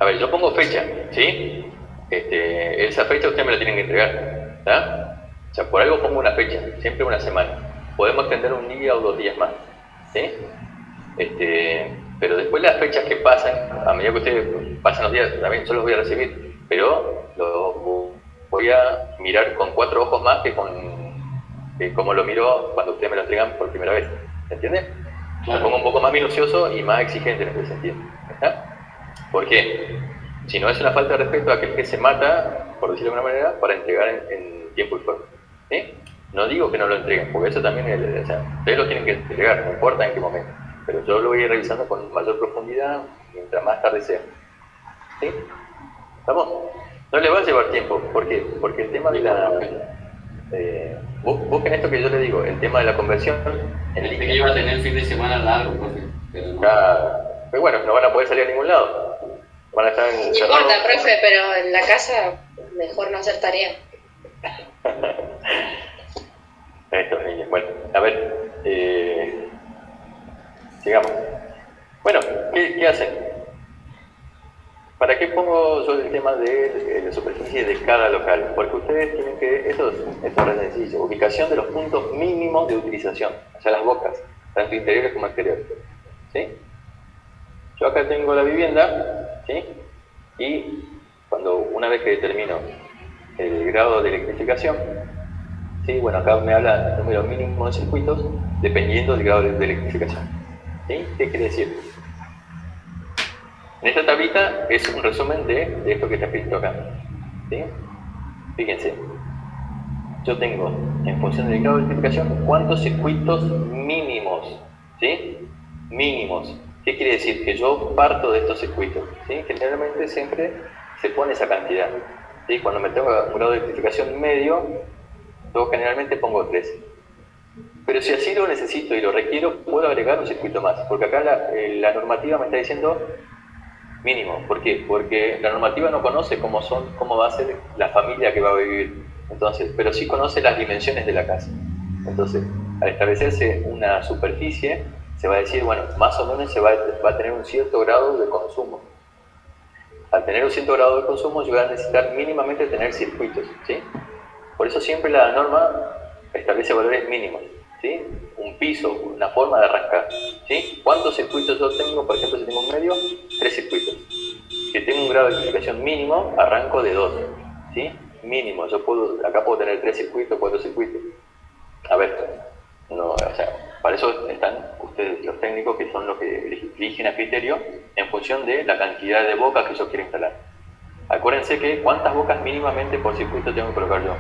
A ver, yo pongo fecha, ¿sí? Esa fecha ustedes me la tienen que entregar, ¿está? O sea, por algo pongo una fecha, siempre una semana. Podemos extender un día o 2 días más, ¿sí? Pero después las fechas que pasan, a medida que ustedes pasan los días, también yo los voy a recibir, pero los voy a mirar con 4 ojos más que como lo miro cuando ustedes me lo entregan por primera vez, ¿entiendes? Claro. Me pongo un poco más minucioso y más exigente en ese sentido, ¿está? ¿Por qué? Si no es una falta de respeto a aquel que se mata, por decirlo de alguna manera, para entregar en tiempo y forma, ¿sí? No digo que no lo entreguen, porque eso también o sea, ustedes lo tienen que entregar, no importa en qué momento, pero yo lo voy a ir revisando con mayor profundidad mientras más tarde sea, ¿sí? ¿Estamos? No le va a llevar tiempo, ¿por qué? Porque el tema de la... busquen esto que yo les digo, el tema de la conversión en Pensé línea. que iba a tener el fin de semana largo, profe, pero no. Pero bueno, no van a poder salir a ningún lado, van a estar No encerrados. importa, profe, pero en la casa mejor no hacer tarea. Estos niños. Bueno, a ver, sigamos. Bueno, ¿qué hacen? ¿Para qué pongo yo el tema de la superficie de cada local? Porque ustedes tienen que, esto es re sencillo, ubicación de los puntos mínimos de utilización, o sea, las bocas, tanto interiores como exteriores, ¿sí? Yo acá tengo la vivienda, ¿sí? Y una vez que determino el grado de electrificación, ¿sí? Bueno, acá me habla del número mínimo de circuitos dependiendo del grado de electrificación, ¿sí? ¿Qué quiere decir? En esta tablita es un resumen de esto que está escrito acá, ¿sí? Fíjense, yo tengo, en función del grado de electrificación, cuántos circuitos mínimos, ¿sí? Mínimos. ¿Qué quiere decir? Que yo parto de estos circuitos, ¿sí? Generalmente siempre se pone esa cantidad, ¿sí? Cuando me tengo un grado de electrificación medio, yo generalmente pongo 3. Pero si así lo necesito y lo requiero, puedo agregar un circuito más, porque acá la normativa me está diciendo mínimo. ¿Por qué? Porque la normativa no conoce cómo va a ser la familia que va a vivir, entonces, pero sí conoce las dimensiones de la casa. Entonces, al establecerse una superficie, se va a decir, bueno, más o menos se va a tener un cierto grado de consumo. Al tener un cierto grado de consumo, yo voy a necesitar mínimamente tener circuitos, ¿sí? Por eso siempre la norma establece valores mínimos, ¿sí? Un piso, una forma de arrancar, ¿sí? ¿Cuántos circuitos yo tengo? Por ejemplo, si tengo un medio, 3 circuitos. Si tengo un grado de electrificación mínimo, arranco de 2, ¿sí? Mínimo, acá puedo tener 3 circuitos, 4 circuitos. A ver, no, o sea, para eso están ustedes, los técnicos, que son los que eligen a criterio en función de la cantidad de bocas que yo quiero instalar. Acuérdense que cuántas bocas mínimamente por circuito tengo que colocar yo.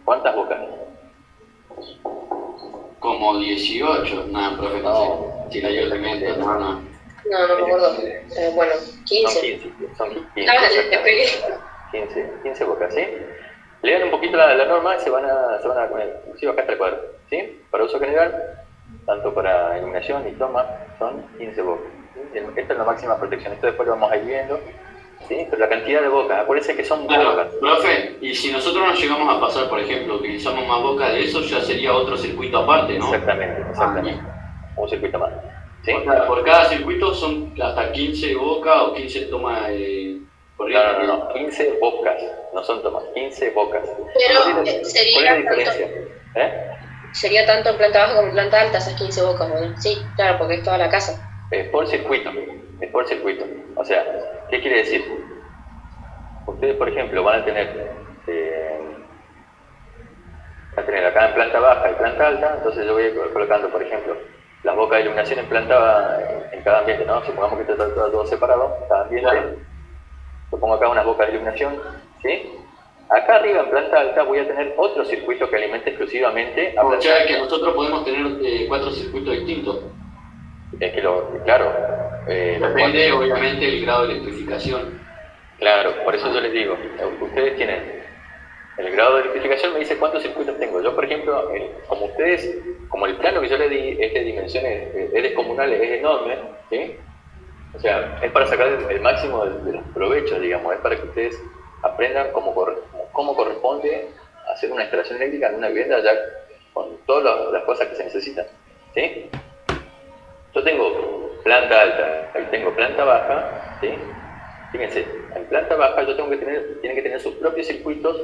¿Cuántas bocas? Como 18, nada, profe, no sé. Si la yo alimento, no. No me acuerdo. Bueno, 15. Son 15. Ah, le pegué. 15 bocas, ¿sí? Lean un poquito la norma y se van a poner, inclusive acá está el cuadro, ¿sí? Para uso general, tanto para iluminación y toma, son 15 bocas, ¿sí? Esta es la máxima protección, esto después lo vamos a ir viendo, ¿sí? Pero la cantidad de bocas, acuérdense que son Claro, bocas. profe, y si nosotros nos llegamos a pasar, por ejemplo, utilizamos más boca de eso, ya sería otro circuito aparte, ¿no? Exactamente. Un circuito más, ¿sí? O sea, por cada circuito son hasta 15 boca o 15 tomas de corriente. No, 15 bocas, no son tomas, 15 bocas. Pero ¿Cuál es sería la diferencia? sería tanto en planta baja como en planta alta esas 15 bocas, ¿no? Sí, claro, porque es toda la casa. Es por circuito. O sea, ¿qué quiere decir? Ustedes, por ejemplo, van a tener acá en planta baja y planta alta, entonces yo voy a ir colocando, por ejemplo, las bocas de iluminación en cada ambiente, ¿no? Supongamos que esto está todo separado, cada ambiente. Claro. Yo pongo acá unas bocas de iluminación, ¿sí? Acá arriba en planta alta voy a tener otro circuito que alimente exclusivamente a O planta sea, alta. que nosotros podemos tener 4 circuitos distintos. Es que claro. Depende, obviamente, del grado de electrificación. Claro, por eso yo les digo, ustedes tienen el grado de electrificación, me dice cuántos circuitos tengo. Yo, por ejemplo, como el plano que yo le di es de dimensiones, es descomunal, es enorme, ¿sí? O sea, es para sacar el máximo de los provechos, digamos, es para que ustedes aprendan cómo corresponde hacer una instalación eléctrica en una vivienda ya con todas las cosas que se necesitan, ¿sí? Yo tengo planta alta y tengo planta baja, ¿sí? Fíjense, en planta baja yo tienen que tener sus propios circuitos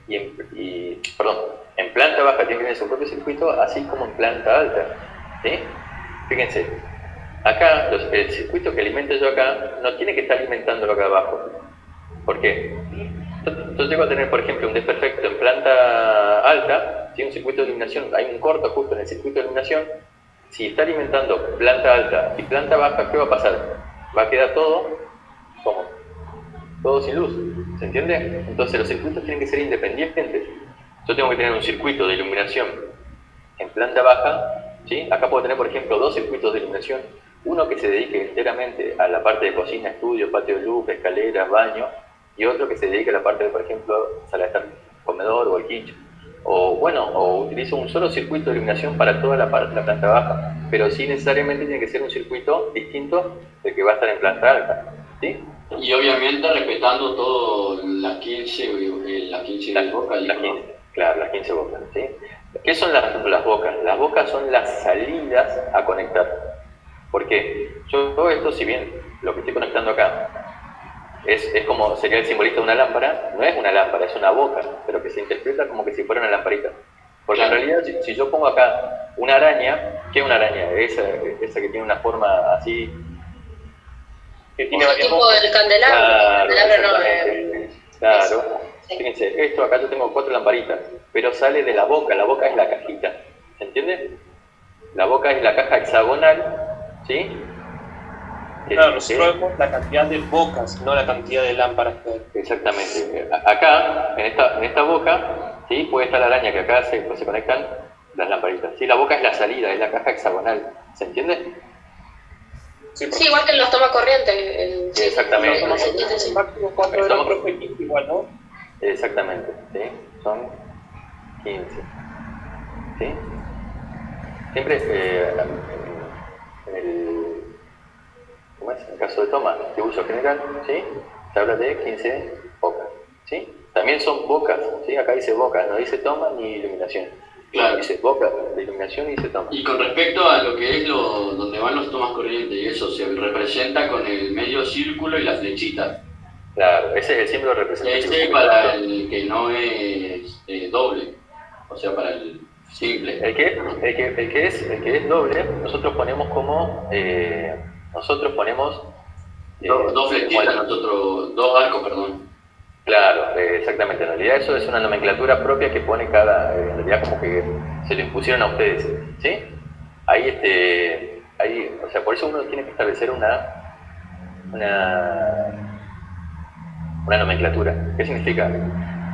en planta baja tienen que tener sus propios circuitos, así como en planta alta, ¿sí? Fíjense, acá el circuito que alimento yo acá no tiene que estar alimentándolo acá abajo. ¿Por qué? Yo llego a tener, por ejemplo, un desperfecto en planta alta, ¿sí? Un circuito de iluminación, hay un corto justo en el circuito de iluminación. Si está alimentando planta alta y planta baja, ¿qué va a pasar? Va a quedar todo, ¿cómo? Todo sin luz, ¿se entiende? Entonces los circuitos tienen que ser independientes. Yo tengo que tener un circuito de iluminación en planta baja, ¿sí? Acá puedo tener, por ejemplo, 2 circuitos de iluminación, uno que se dedique enteramente a la parte de cocina, estudio, patio de luz, escaleras, baño, y otro que se dedique a la parte de, por ejemplo, sala de estar, comedor o el kitchen. O utilizo un solo circuito de iluminación para toda la planta baja, pero sí necesariamente tiene que ser un circuito distinto del que va a estar en planta alta, ¿sí? Y obviamente respetando todo las 15 bocas. Claro, las 15 bocas, ¿sí? ¿Qué son las bocas? Las bocas son las salidas a conectar. ¿Por qué? Yo esto, si bien lo que estoy conectando acá es como sería el simbolista de una lámpara, no es una lámpara, es una boca, pero que se interpreta como que si fuera una lamparita. Porque en realidad, si yo pongo acá una araña, ¿qué es una araña? Esa que tiene una forma así, que tiene el tipo del candelabro. Claro. Sí. Fíjense, esto acá yo tengo 4 lamparitas, pero sale de la boca es la cajita, ¿se entiende? La boca es la caja hexagonal, ¿sí? Claro, nosotros vemos la cantidad de bocas, no la cantidad de lámparas que hay. Exactamente. Acá, en esta boca, ¿sí? Puede estar la araña, que acá se conectan las lamparitas. ¿Sí? La boca es la salida, es la caja hexagonal, ¿se entiende? Sí, igual que en los tomas corriente. Exactamente. Máximo 4 de los profe 15 igual, ¿no? Exactamente, ¿sí? Son 15. ¿Sí? Siempre ¿cómo es? En el caso de toma de uso general, ¿sí? Se habla de 15 bocas, ¿sí? También son bocas, ¿sí? Acá dice bocas, no dice toma ni iluminación. Claro. Dice bocas de iluminación y dice toma. Y con respecto a lo que es donde van los tomas corrientes, y eso se representa con el medio círculo y la flechita. Claro, ese es el símbolo representativo. Ese para el que no es doble, o sea, para el simple. El que es doble, nosotros ponemos como Dos flechitas, nosotros, 2 arcos, perdón. Claro, exactamente. En realidad eso es una nomenclatura propia que pone en realidad como que se lo impusieron a ustedes, ¿sí? O sea, por eso uno tiene que establecer una nomenclatura. ¿Qué significa?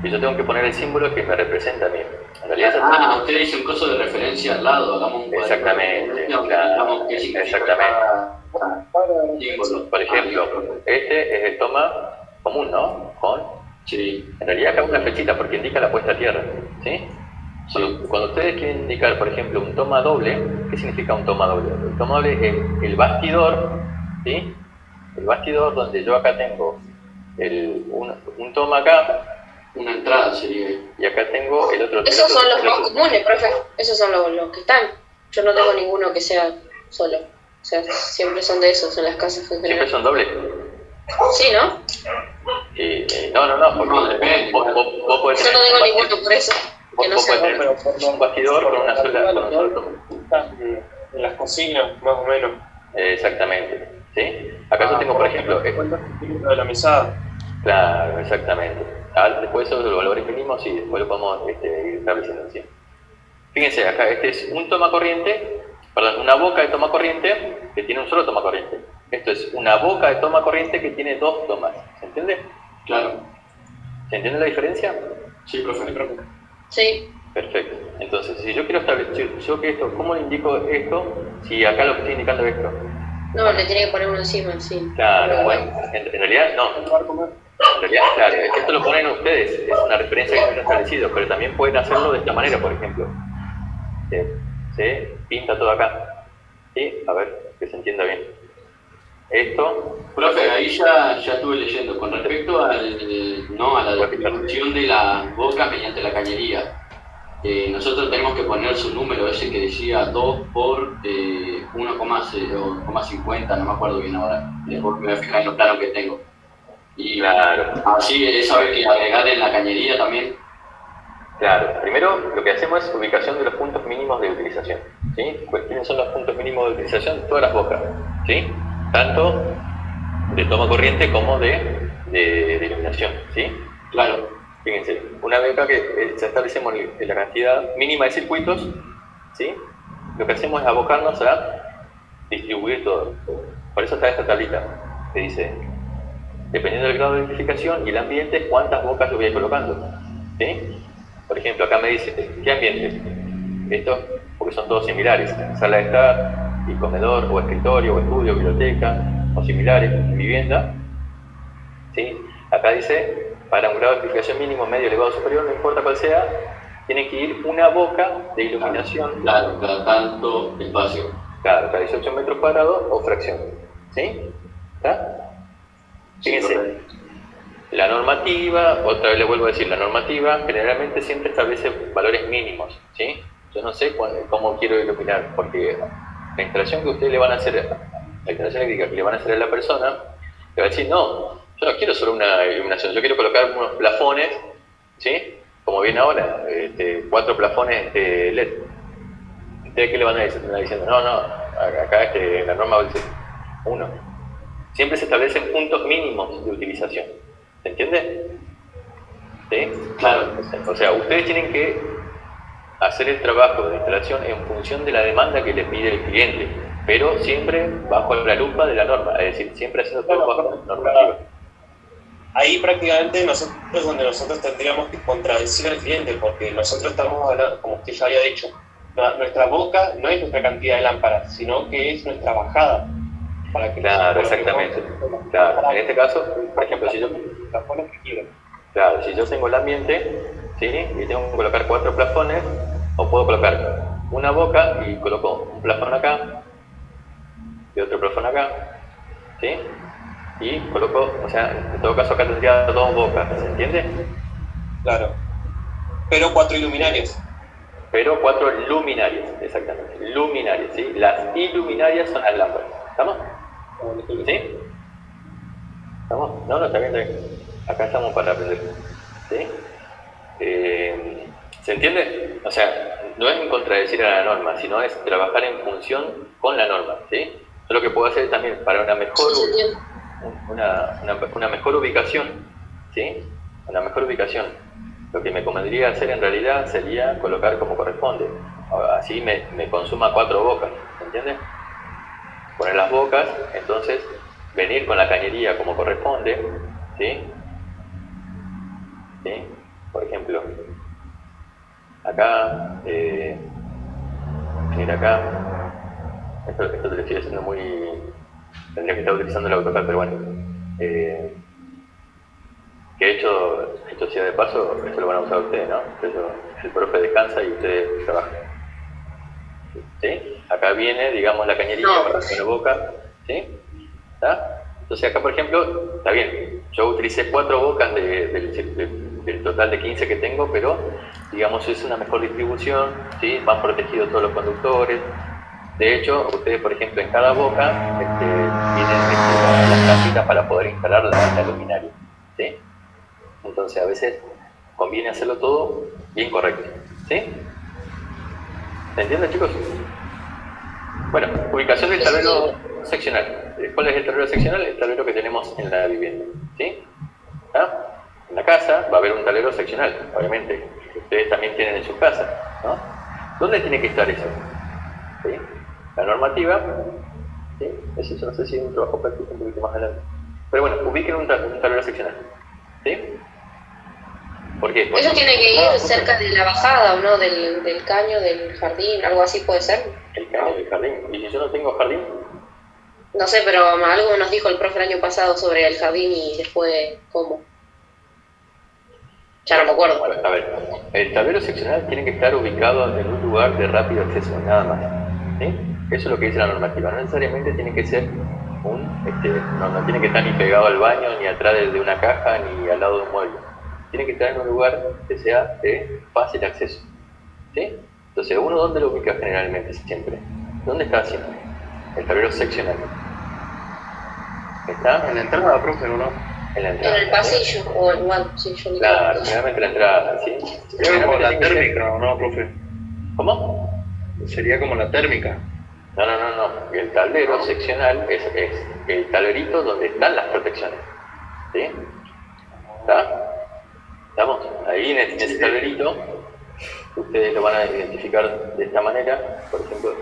Que yo tengo que poner el símbolo que me representa a mí. En realidad usted dice un coso de referencia al lado, hagamos un cuadro. Exactamente, claro. ¿Qué significa cada símbolo? Por ejemplo, este es el toma común, ¿no? Sí. En realidad acá una flechita porque indica la puesta a tierra, ¿sí? Sí. Cuando ustedes quieren indicar, por ejemplo, un toma doble, ¿qué significa un toma doble? El toma doble es el bastidor, ¿sí? El bastidor donde yo acá tengo un toma acá, Una entrada sería. y acá tengo el otro. Esos son los más comunes, profe. Esos son los que están. Yo no tengo ninguno que sea solo. O sea, siempre son de esos en las casas en general. ¿Siempre son dobles? Sí, ¿no? No, porque No, depende. vos podés Yo tener no tengo ninguno por eso. Que no vos podés sea. tener un bastidor con una sola toma. En las cocinas, más o menos. Exactamente, ¿sí? Acá yo tengo, por ejemplo, de la mesada. claro, exactamente. Después eso los valores mínimos y después lo podemos ir estableciendo así. Fíjense, acá este es una boca de toma corriente que tiene un solo toma corriente. Esto es una boca de toma corriente que tiene 2 tomas. ¿Se entiende? Claro. ¿Se entiende la diferencia? Sí, profe. Sí. Perfecto. Entonces, si yo quiero establecer, ¿cómo le indico esto si acá lo que estoy indicando es esto? No, le tiene que poner uno encima, sí. Claro, bueno, en realidad no. En realidad, claro, esto lo ponen ustedes, es una referencia que está establecido, pero también pueden hacerlo de esta manera, por ejemplo. Se pinta todo acá. ¿Sí? A ver, que se entienda bien. Esto. Profe, ahí ya estuve leyendo. Con respecto a la distribución de las bocas mediante la cañería, nosotros tenemos que poner su número ese que decía 2 por 1,50, no me acuerdo bien ahora, después me voy a fijar en los planos que tengo. Y Claro. así es saber que agregar en la cañería también. Claro, primero lo que hacemos es ubicación de los puntos mínimos de utilización, ¿sí? ¿Quiénes son los puntos mínimos de utilización? Todas las bocas, ¿sí? Tanto de toma corriente como de iluminación, ¿sí? Claro. Fíjense, una vez acá que ya establecemos la cantidad mínima de circuitos, ¿sí? Lo que hacemos es abocarnos a distribuir todo. Por eso está esta tablita que dice, dependiendo del grado de identificación y el ambiente, cuántas bocas le voy a ir colocando, ¿sí? Por ejemplo, acá me dice, ¿qué ambiente? Esto, porque son todos similares, sala de estar, y comedor, o escritorio, o estudio, biblioteca, o similares, vivienda, ¿sí? Acá dice, para un grado de identificación mínimo, medio, elevado, superior, no importa cuál sea, tiene que ir una boca de iluminación. Claro, cada tanto espacio. Claro, cada 18 metros cuadrados o fracción, ¿sí? ¿Está? Fíjense, la normativa, otra vez le vuelvo a decir, la normativa generalmente siempre establece valores mínimos, ¿sí? Yo no sé cómo quiero iluminar, porque la instalación que ustedes le van a hacer, la instalación eléctrica que le van a hacer a la persona, le va a decir, no, yo no quiero solo una iluminación, yo quiero colocar unos plafones, ¿sí? Como viene ahora, 4 plafones de LED. ¿Ustedes qué le van a decir? Me van diciendo, no, acá la norma va a decir 1. Siempre se establecen puntos mínimos de utilización. ¿Se entiende? ¿Sí? Claro. O sea, ustedes tienen que hacer el trabajo de instalación en función de la demanda que le pide el cliente, pero siempre bajo la lupa de la norma, es decir, siempre haciendo todo bajo la normativa. Ahí prácticamente nosotros donde nosotros tendríamos que contradecir al cliente, porque nosotros estamos hablando, como usted ya había dicho, nuestra boca no es nuestra cantidad de lámparas, sino que es nuestra bajada. Para que Claro, exactamente. Claro, en este caso, por ejemplo, si yo tengo el ambiente, ¿sí? Y tengo que colocar 4 plafones, o puedo colocar una boca y coloco un plafón acá y otro plafón acá, ¿sí? Y coloco, o sea, en todo caso acá tendría 2 bocas, ¿se entiende? Claro. Pero 4 iluminarias. Pero 4 luminarias, exactamente. Luminarias, ¿sí? Las iluminarias son las lámparas. ¿Estamos? ¿Sí? ¿Estamos? No, está bien, está bien. Acá estamos para aprender. ¿Sí? ¿Se entiende? O sea, no es en contradecir a la norma, sino es trabajar en función con la norma, ¿sí? Yo lo que puedo hacer también para una mejor ubicación, ¿sí? Una mejor ubicación. Lo que me convendría hacer en realidad sería colocar como corresponde. Así me consuma 4 bocas, ¿se entiende? Poner las bocas, entonces venir con la cañería como corresponde, ¿sí? ¿Sí? Por ejemplo, acá, mira acá, esto te lo estoy haciendo muy, tendría que estar utilizando el AutoCAD, pero bueno, que he hecho sea de paso, esto lo van a usar ustedes, ¿no? El profe descansa y ustedes trabajan. ¿Sí? Acá viene, digamos, la cañería para hacer la boca, ¿sí? ¿Está? Entonces acá, por ejemplo, está bien, yo utilicé 4 bocas del total de 15 que tengo, pero, digamos, es una mejor distribución, ¿sí? Van protegidos todos los conductores. De hecho, ustedes, por ejemplo, en cada boca vienen las casitas para poder instalar la luminaria, ¿sí? Entonces, a veces conviene hacerlo todo bien correcto, ¿sí? ¿Se entiende, chicos? Bueno, ubicación del tablero seccional. ¿Cuál es el tablero seccional? El tablero que tenemos en la vivienda, ¿sí? ¿Ah? En la casa va a haber un tablero seccional, obviamente. Ustedes también tienen en sus casas, ¿no? ¿Dónde tiene que estar eso? ¿Sí? La normativa, ¿sí? Eso no sé si es un trabajo práctico un poquito más adelante. Pero bueno, ubiquen un tablero seccional, ¿sí? ¿Por qué? Eso tiene que ir cerca de la bajada, ¿o no? Del caño, del jardín, algo así puede ser. El caño del jardín. ¿Y si yo no tengo jardín? No sé, pero algo nos dijo el profe el año pasado sobre el jardín y después cómo. Ya no me acuerdo. Bueno, a ver, el tablero seccional tiene que estar ubicado en un lugar de rápido acceso, nada más, ¿sí? Eso es lo que dice la normativa. No necesariamente tiene que ser no tiene que estar ni pegado al baño, ni atrás de una caja, ni al lado de un mueble. Tiene que estar en un lugar que sea de fácil acceso, ¿sí? Entonces, ¿uno dónde lo ubica generalmente siempre? ¿Dónde está siempre? El tablero seccional. ¿Está? En la entrada, profe, ¿o no? En la En entrada. el pasillo o en bueno, sí, yo le Claro, generalmente la entrada, ¿sí? Sería como la Generalmente tiene que ser- térmica, ¿o no, profe? ¿Cómo? Sería como la térmica. No. El tablero seccional es el tablerito donde están las protecciones. ¿Sí? ¿Está? ¿Estamos? Ahí en ese tablerito, ustedes lo van a identificar de esta manera. Por ejemplo,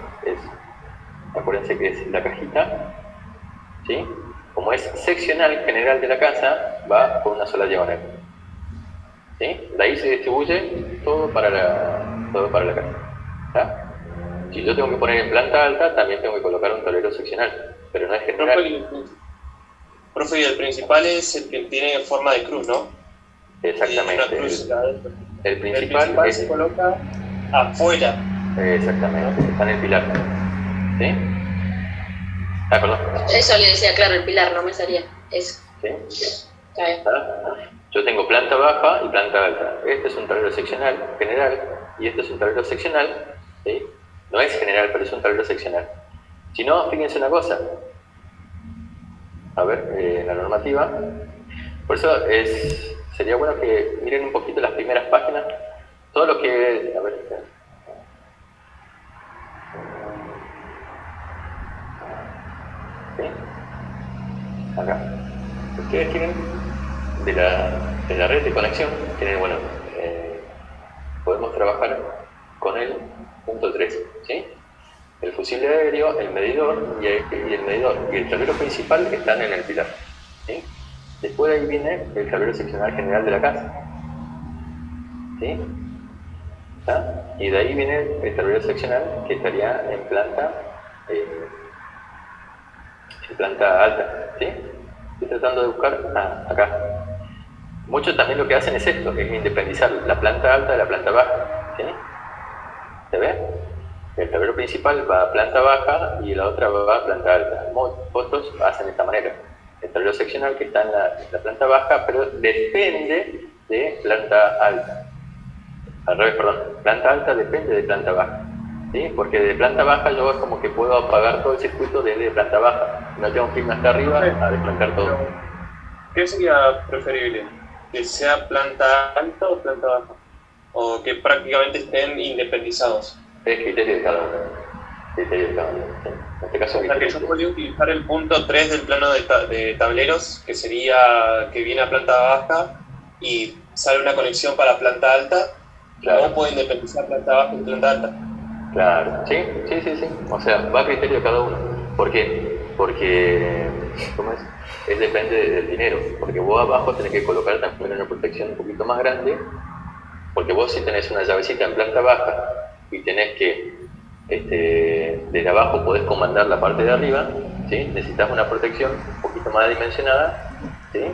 acuérdense que es la cajita, ¿sí? Como es seccional general de la casa, va con una sola diagonal. ¿Sí? De ahí se distribuye todo para la casa. ¿Está? Si yo tengo que poner en planta alta, también tengo que colocar un tablero seccional, pero no es general. Profe, y el principal es el que tiene forma de cruz, ¿no? Exactamente. Una cruz adentro. El principal se es... coloca afuera. Exactamente, está en el pilar. ¿Sí? Ah, perdón. Eso le decía, claro, el pilar, no me salía. Eso. ¿Sí? Está bien. Yo tengo planta baja y planta alta. Este es un tablero seccional general y este es un tablero seccional, ¿sí? No es general, pero es un tablero seccional. Si no, fíjense una cosa. A ver, la normativa. Por eso sería bueno que miren un poquito las primeras páginas. Todo lo que... A ver... ¿Sí? Acá. Ustedes tienen de la red de conexión, tienen, bueno, podemos trabajar con el punto 3, ¿sí? El fusible aéreo, el medidor y el medidor y el tablero principal están en el pilar, ¿sí? Después de ahí viene el tablero seccional general de la casa, ¿sí? ¿Está? Y de ahí viene el tablero seccional que estaría en planta alta, ¿sí? Estoy tratando de buscar acá. Muchos también lo que hacen es esto, es independizar la planta alta de la planta baja, ¿sí? ¿Se ve? El tablero principal va a planta baja y la otra va a planta alta. Otros hacen de esta manera. El tablero seccional que está en la planta baja, pero depende de planta alta. Al revés, perdón. Planta alta depende de planta baja, ¿sí? Porque de planta baja yo es como que puedo apagar todo el circuito desde planta baja. No tengo que irme hasta arriba a desplantar todo. ¿Qué sería preferible? ¿Que sea planta alta o planta baja? ¿O que prácticamente estén independizados? Es criterio de cada uno. Criterio de cada uno. ¿Sí? En este caso, O sea, que yo podría utilizar el punto 3 del plano de tableros, que sería que viene a planta baja y sale una conexión para planta alta, Claro. o puedo independizar planta baja y planta alta. Claro, sí. O sea, va a criterio de cada uno. ¿Por qué? Porque, ¿cómo es? Depende del dinero. Porque vos abajo tenés que colocar también una protección un poquito más grande. Porque vos si tenés una llavecita en planta baja y tenés que, desde abajo podés comandar la parte de arriba, ¿sí? Necesitas una protección un poquito más dimensionada, ¿sí?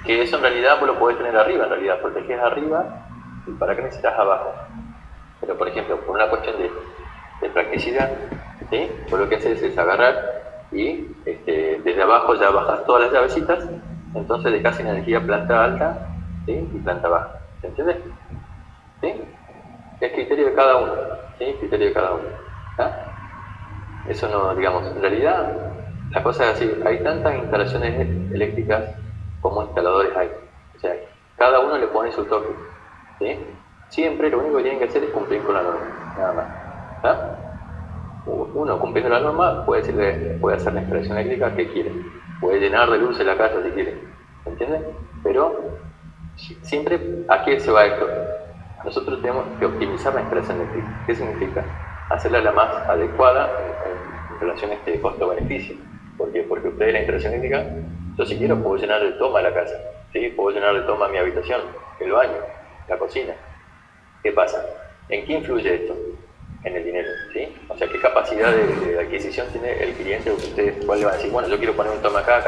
Que eso en realidad vos lo podés tener arriba, en realidad protegés arriba y para qué necesitas abajo. Pero por ejemplo, por una cuestión de practicidad, ¿sí? Vos lo que haces es agarrar y desde abajo ya bajas todas las llavecitas, entonces dejás energía planta alta, ¿sí? Y planta baja. ¿Se entiende? ¿Sí? Es criterio de cada uno, ¿sí? Criterio de cada uno. ¿Está? Eso no, digamos, en realidad la cosa es así, hay tantas instalaciones eléctricas como instaladores hay. O sea, cada uno le pone su toque, ¿sí? Siempre lo único que tienen que hacer es cumplir con la norma, nada más. ¿Está? Uno cumpliendo la norma puede hacer la instalación eléctrica que quiere, puede llenar de luces la casa si quiere, ¿entiendes? Pero siempre, ¿a qué se va esto? Nosotros tenemos que optimizar la instalación eléctrica. ¿Qué significa? Hacerla la más adecuada en relación a costo-beneficio. ¿Por qué? Porque ustedes la instalación eléctrica, yo si quiero puedo llenar de toma la casa, ¿sí? Puedo llenar de toma mi habitación, el baño, la cocina. ¿Qué pasa? ¿En qué influye esto? En el dinero, ¿sí? O sea, ¿qué capacidad de adquisición tiene el cliente? Ustedes, ¿cuál le van a decir? Bueno, yo quiero poner un toma acá.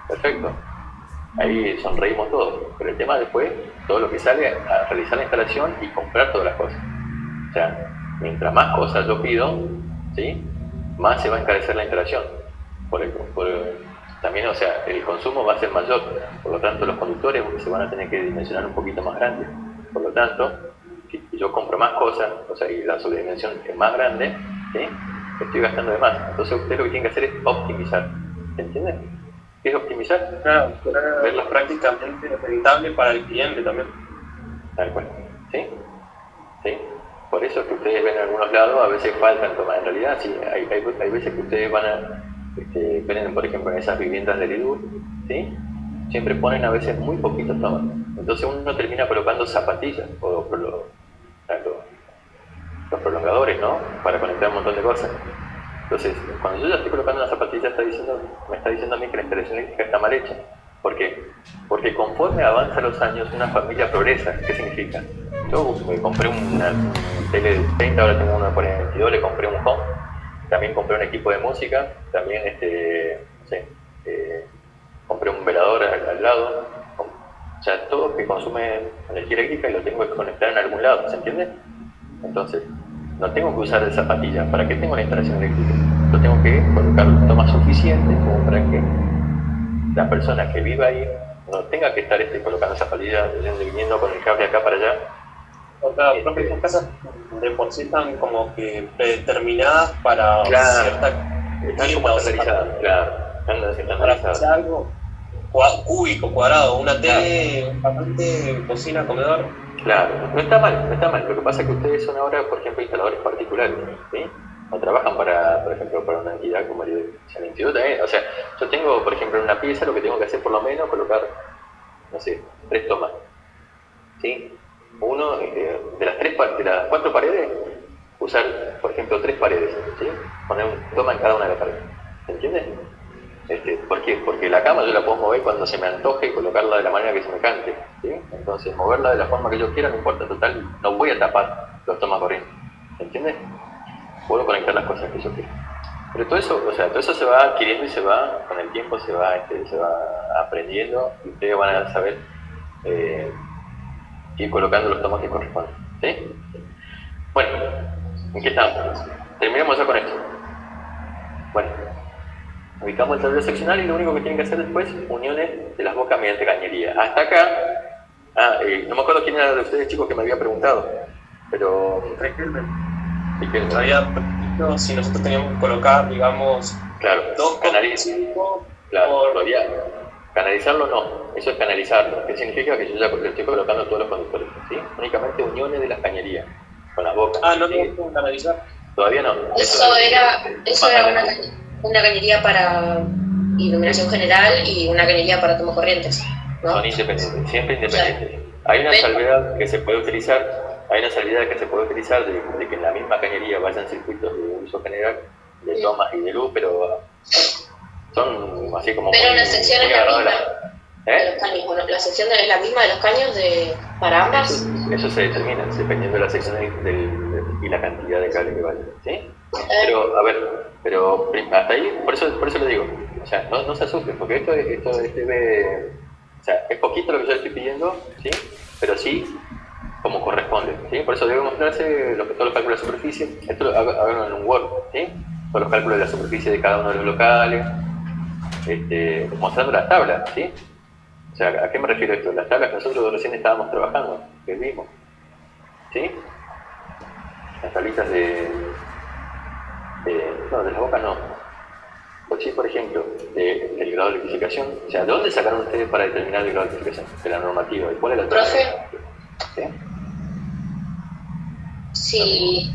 Perfecto. Ahí sonreímos todos, pero el tema después, todo lo que sale a realizar la instalación y comprar todas las cosas. O sea, mientras más cosas yo pido, ¿sí? Más se va a encarecer la instalación. También, o sea, el consumo va a ser mayor, por lo tanto los conductores se van a tener que dimensionar un poquito más grandes. Por lo tanto, y yo compro más cosas, o sea, y la sobredimensión es más grande, ¿sí? Estoy gastando de más. Entonces usted lo que tiene que hacer es optimizar. ¿Entiende? ¿Qué es optimizar? Claro, verlas prácticamente rentable para el cliente también. Tal cual. ¿Sí? ¿Sí? Por eso es que ustedes ven en algunos lados, a veces faltan tomas. En realidad, sí, hay veces que ustedes van a, ven, por ejemplo, en esas viviendas de Lidl, ¿sí? Siempre ponen a veces muy poquitos tomas. Entonces uno termina colocando zapatillas o los prolongadores, ¿no? Para conectar un montón de cosas. Entonces, cuando yo ya estoy colocando una zapatilla, me está diciendo a mí que la instalación eléctrica está mal hecha. ¿Por qué? Porque conforme avanzan los años, una familia progresa. ¿Qué significa? Yo me compré una tele de 30, ahora tengo una de 42, le compré un home, también compré un equipo de música, también compré un velador al lado, o sea, todo que consume energía eléctrica y lo tengo que conectar en algún lado, ¿se entiende? Entonces, no tengo que usar de zapatilla. ¿Para qué tengo la instalación eléctrica? Yo tengo que colocar tomas suficientes como para que la persona que viva ahí no tenga que estar colocando zapatillas, viniendo con el cable acá para allá. O sea, profe, estas casas de por sí están como que predeterminadas para cierta... Están como estandarizadas, claro. Para hacer algo cúbico, cuadrado, una tele, un parlante, cocina, comedor. Claro, no está mal. Lo que pasa es que ustedes son ahora, por ejemplo, instaladores particulares, ¿sí? O trabajan por ejemplo, para una entidad como el instituto también. O sea, yo tengo, por ejemplo, en una pieza, lo que tengo que hacer por lo menos colocar, no sé, 3 tomas, ¿sí? Uno, de las 4 paredes, usar, por ejemplo, 3 paredes, ¿sí? Poner un toma en cada una de las paredes, ¿se entiende? ¿Por qué? Porque la cama yo la puedo mover cuando se me antoje y colocarla de la manera que se me cante, ¿sí? Entonces, moverla de la forma que yo quiera, no importa, total, no voy a tapar los tomas corrientes, ¿se entiende? Puedo conectar las cosas que yo quiero. Pero todo eso se va adquiriendo y se va, con el tiempo se va aprendiendo y ustedes van a saber ir colocando los tomas que corresponden, ¿sí? Bueno, ¿en qué estamos? Terminemos ya con esto. Bueno, ubicamos el tablero seccional y lo único que tienen que hacer después, uniones de las bocas mediante cañería. Hasta acá, no me acuerdo quién era de ustedes chicos que me había preguntado, pero... Había preguntado si nosotros teníamos que colocar, digamos, claro, 2,5 claro, todavía. Canalizarlo no, eso es canalizarlo. ¿Qué significa? Que yo ya le estoy colocando todos los conductores, ¿sí? Únicamente uniones de las cañerías, con las bocas. ¿no ¿sí? tenemos que canalizar? Todavía no. Eso era una cañería para iluminación general y una cañería para toma corrientes, ¿no? Son independientes, siempre independientes. Hay una salvedad que se puede utilizar, de que en la misma cañería vayan circuitos de uso general, de tomas y de luz, pero son así como... Pero la sección es la misma de los caños, bueno, la sección es la misma de los caños para ambas. Eso se determina, dependiendo de la sección y la cantidad de cable que vaya, ¿sí? Pero, a ver, hasta ahí, por eso le digo, o sea, no se asusten, porque esto o sea, es poquito lo que yo estoy pidiendo, ¿sí? Pero sí como corresponde, ¿sí? Por eso debe mostrarse todos los cálculos de superficie, esto háganlo en un Word, ¿sí? Todos los cálculos de la superficie de cada uno de los locales, mostrando las tablas, ¿sí? O sea, ¿a qué me refiero esto? Las tablas que nosotros recién estábamos trabajando, que vimos, ¿sí? Las tablitas de las bocas no. Pues sí, por ejemplo, del grado de electrificación. O sea, ¿de dónde sacaron ustedes para determinar el grado de electrificación? De la normativa. ¿Y cuál es la profe? ¿Sí?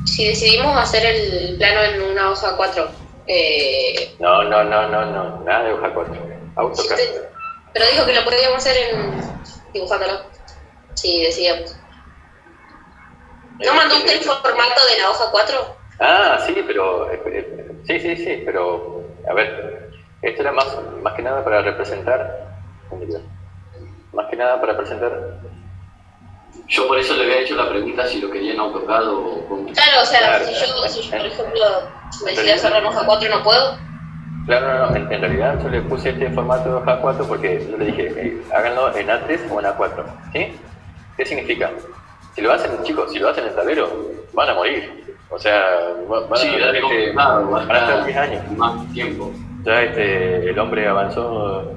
Si decidimos hacer el plano en una hoja 4. No, nada de hoja 4. AutoCAD. Pero dijo que lo podíamos hacer dibujándolo. Si decidíamos. ¿No mandó usted el formato de la hoja 4? Ah, sí, pero... Sí, pero... A ver, esto era más que nada para representar... Más que nada para presentar... Yo por eso le había hecho la pregunta si lo quería en AutoCAD o con... Claro, o sea, claro, si yo, por ejemplo, decidí hacerlo en hoja 4, ¿no puedo? Claro, no, en realidad yo le puse este formato de hoja 4 porque yo le dije, háganlo en A3 o en A4, ¿sí? ¿Qué significa? Si lo hacen, chicos, si lo hacen en tablero, van a morir. O sea, van a estar 10 años. Más tiempo. Ya el hombre avanzó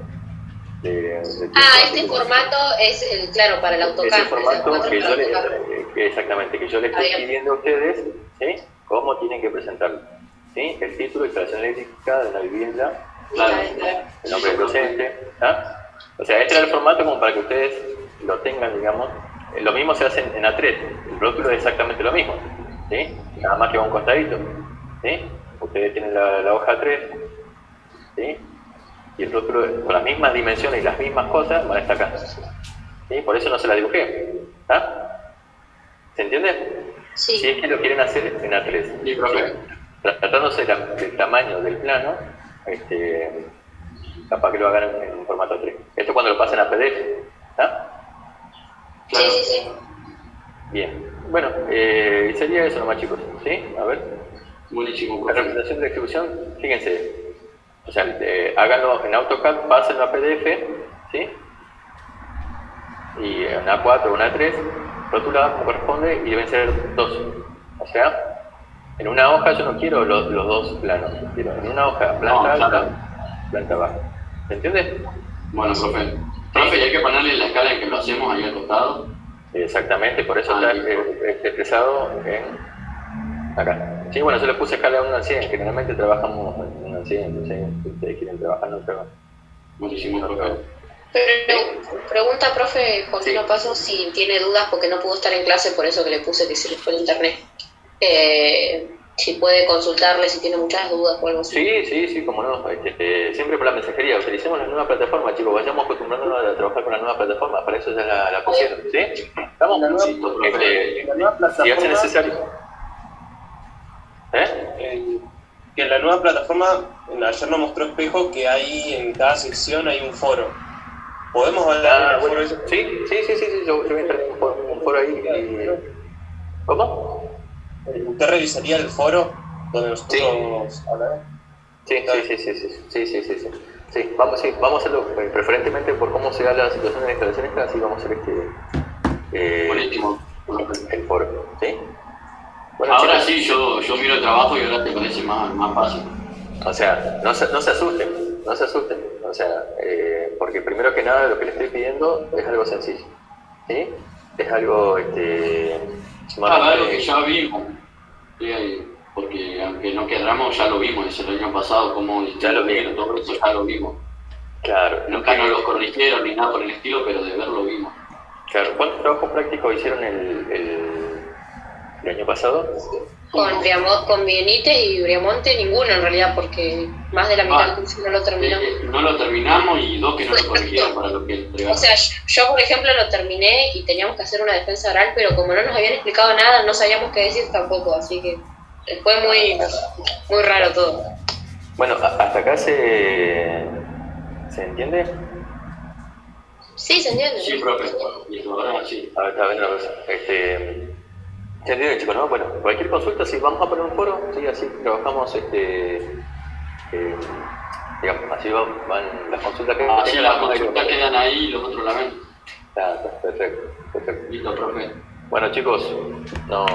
Este formato es, claro, para el AutoCAD. Ese formato que yo AutoCAD. exactamente, que yo les estoy pidiendo a ustedes, ¿sí? Cómo tienen que presentarlo, ¿sí? El título, instalación eléctrica de la vivienda, el nombre del docente, ¿ah? O sea, este era el formato como para que ustedes lo tengan, digamos. Lo mismo se hace en A3, el rótulo es exactamente lo mismo, ¿sí? Nada más que va un costadito, ¿sí? Ustedes tienen la hoja 3, ¿sí? Y el rótulo con las mismas dimensiones y las mismas cosas van a estar acá, ¿sí? Por eso no se la dibujé, ¿ah? ¿Se entiende? Sí. Si es que lo quieren hacer en A3. Sí, profe. Tratándose del tamaño del plano, capaz que lo hagan en formato 3. Esto cuando lo pasen a PDF, ¿ah? Claro. Sí. Bien. Bueno, sería eso nomás, chicos, ¿sí? A ver. Buenísimo, La profe. representación de la distribución, fíjense, o sea, háganlo en AutoCAD, pásenlo a PDF, ¿sí? Y en A4 o en A3, rotuladas como corresponde y deben ser 2. O sea, en una hoja yo no quiero los dos planos, quiero en una hoja planta alta, claro. planta baja. ¿Se entiende? Bueno, profe. Profe, y hay que ponerle la escala en que lo hacemos ahí al costado. Exactamente, por eso está expresado en acá. Sí, bueno, yo le puse escala 1 al 100, generalmente trabajamos en 1 al 100, entonces si ustedes quieren trabajar, no trabajan. Buenísimo, profe. Pero pregunta, profe Joaquín Sí. Paso, si tiene dudas porque no pudo estar en clase, por eso que le puse que se le fue el internet. Si puede consultarle, si tiene muchas dudas o algo así. Sí, como no. Siempre por la mensajería, utilicemos la nueva plataforma, chicos, vayamos acostumbrándonos a trabajar con la nueva plataforma, para eso ya la pusieron, ¿sí? ¿Estamos? Sí, profe. La nueva Si hace plataforma, necesario. que en la nueva plataforma, ayer nos mostró Espejo que hay en cada sección hay un foro. ¿Podemos hablar del foro ese? Sí, yo voy a entrar en un foro ahí y... ¿Cómo? ¿Usted revisaría el foro donde nosotros hablamos? Sí, vamos a hacerlo preferentemente por cómo se da la situación de la instalación, así vamos a hacer Buenísimo. el foro, ¿sí? Bueno, Ahora chicos, sí, yo miro el trabajo y ahora te parece más fácil. o sea, no se asusten, o sea, porque primero que nada lo que le estoy pidiendo es algo sencillo, ¿sí? Es algo, Algo que ya vimos. Sí, porque aunque no querramos, ya lo vimos el año pasado, como Ya lo vimos. todo eso ya lo vimos. Claro, Nunca nos lo corrigieron ni nada por el estilo, pero de verlo vimos. claro. ¿Cuántos trabajos prácticos hicieron el año pasado? Con Bienite y Briamonte ninguno en realidad, porque más de la mitad del curso no lo terminó. No lo terminamos y 2 que no lo corrigieron para lo que O entregamos. sea, yo por ejemplo lo terminé y teníamos que hacer una defensa oral, pero como no nos habían explicado nada, no sabíamos qué decir tampoco, así que fue muy raro todo. Bueno, hasta acá se entiende. Sí, se entiende. Sí, profe. Y ahora sí. A ver, está bien la cosa. ¿Se entiende, chicos, no? Bueno, cualquier consulta, si vamos a poner un foro, sí, así trabajamos, digamos, así van las consultas que Así las tengamos, consultas quedan ahí y los otros la ven. Perfecto. Listo, profe. Bueno, chicos, no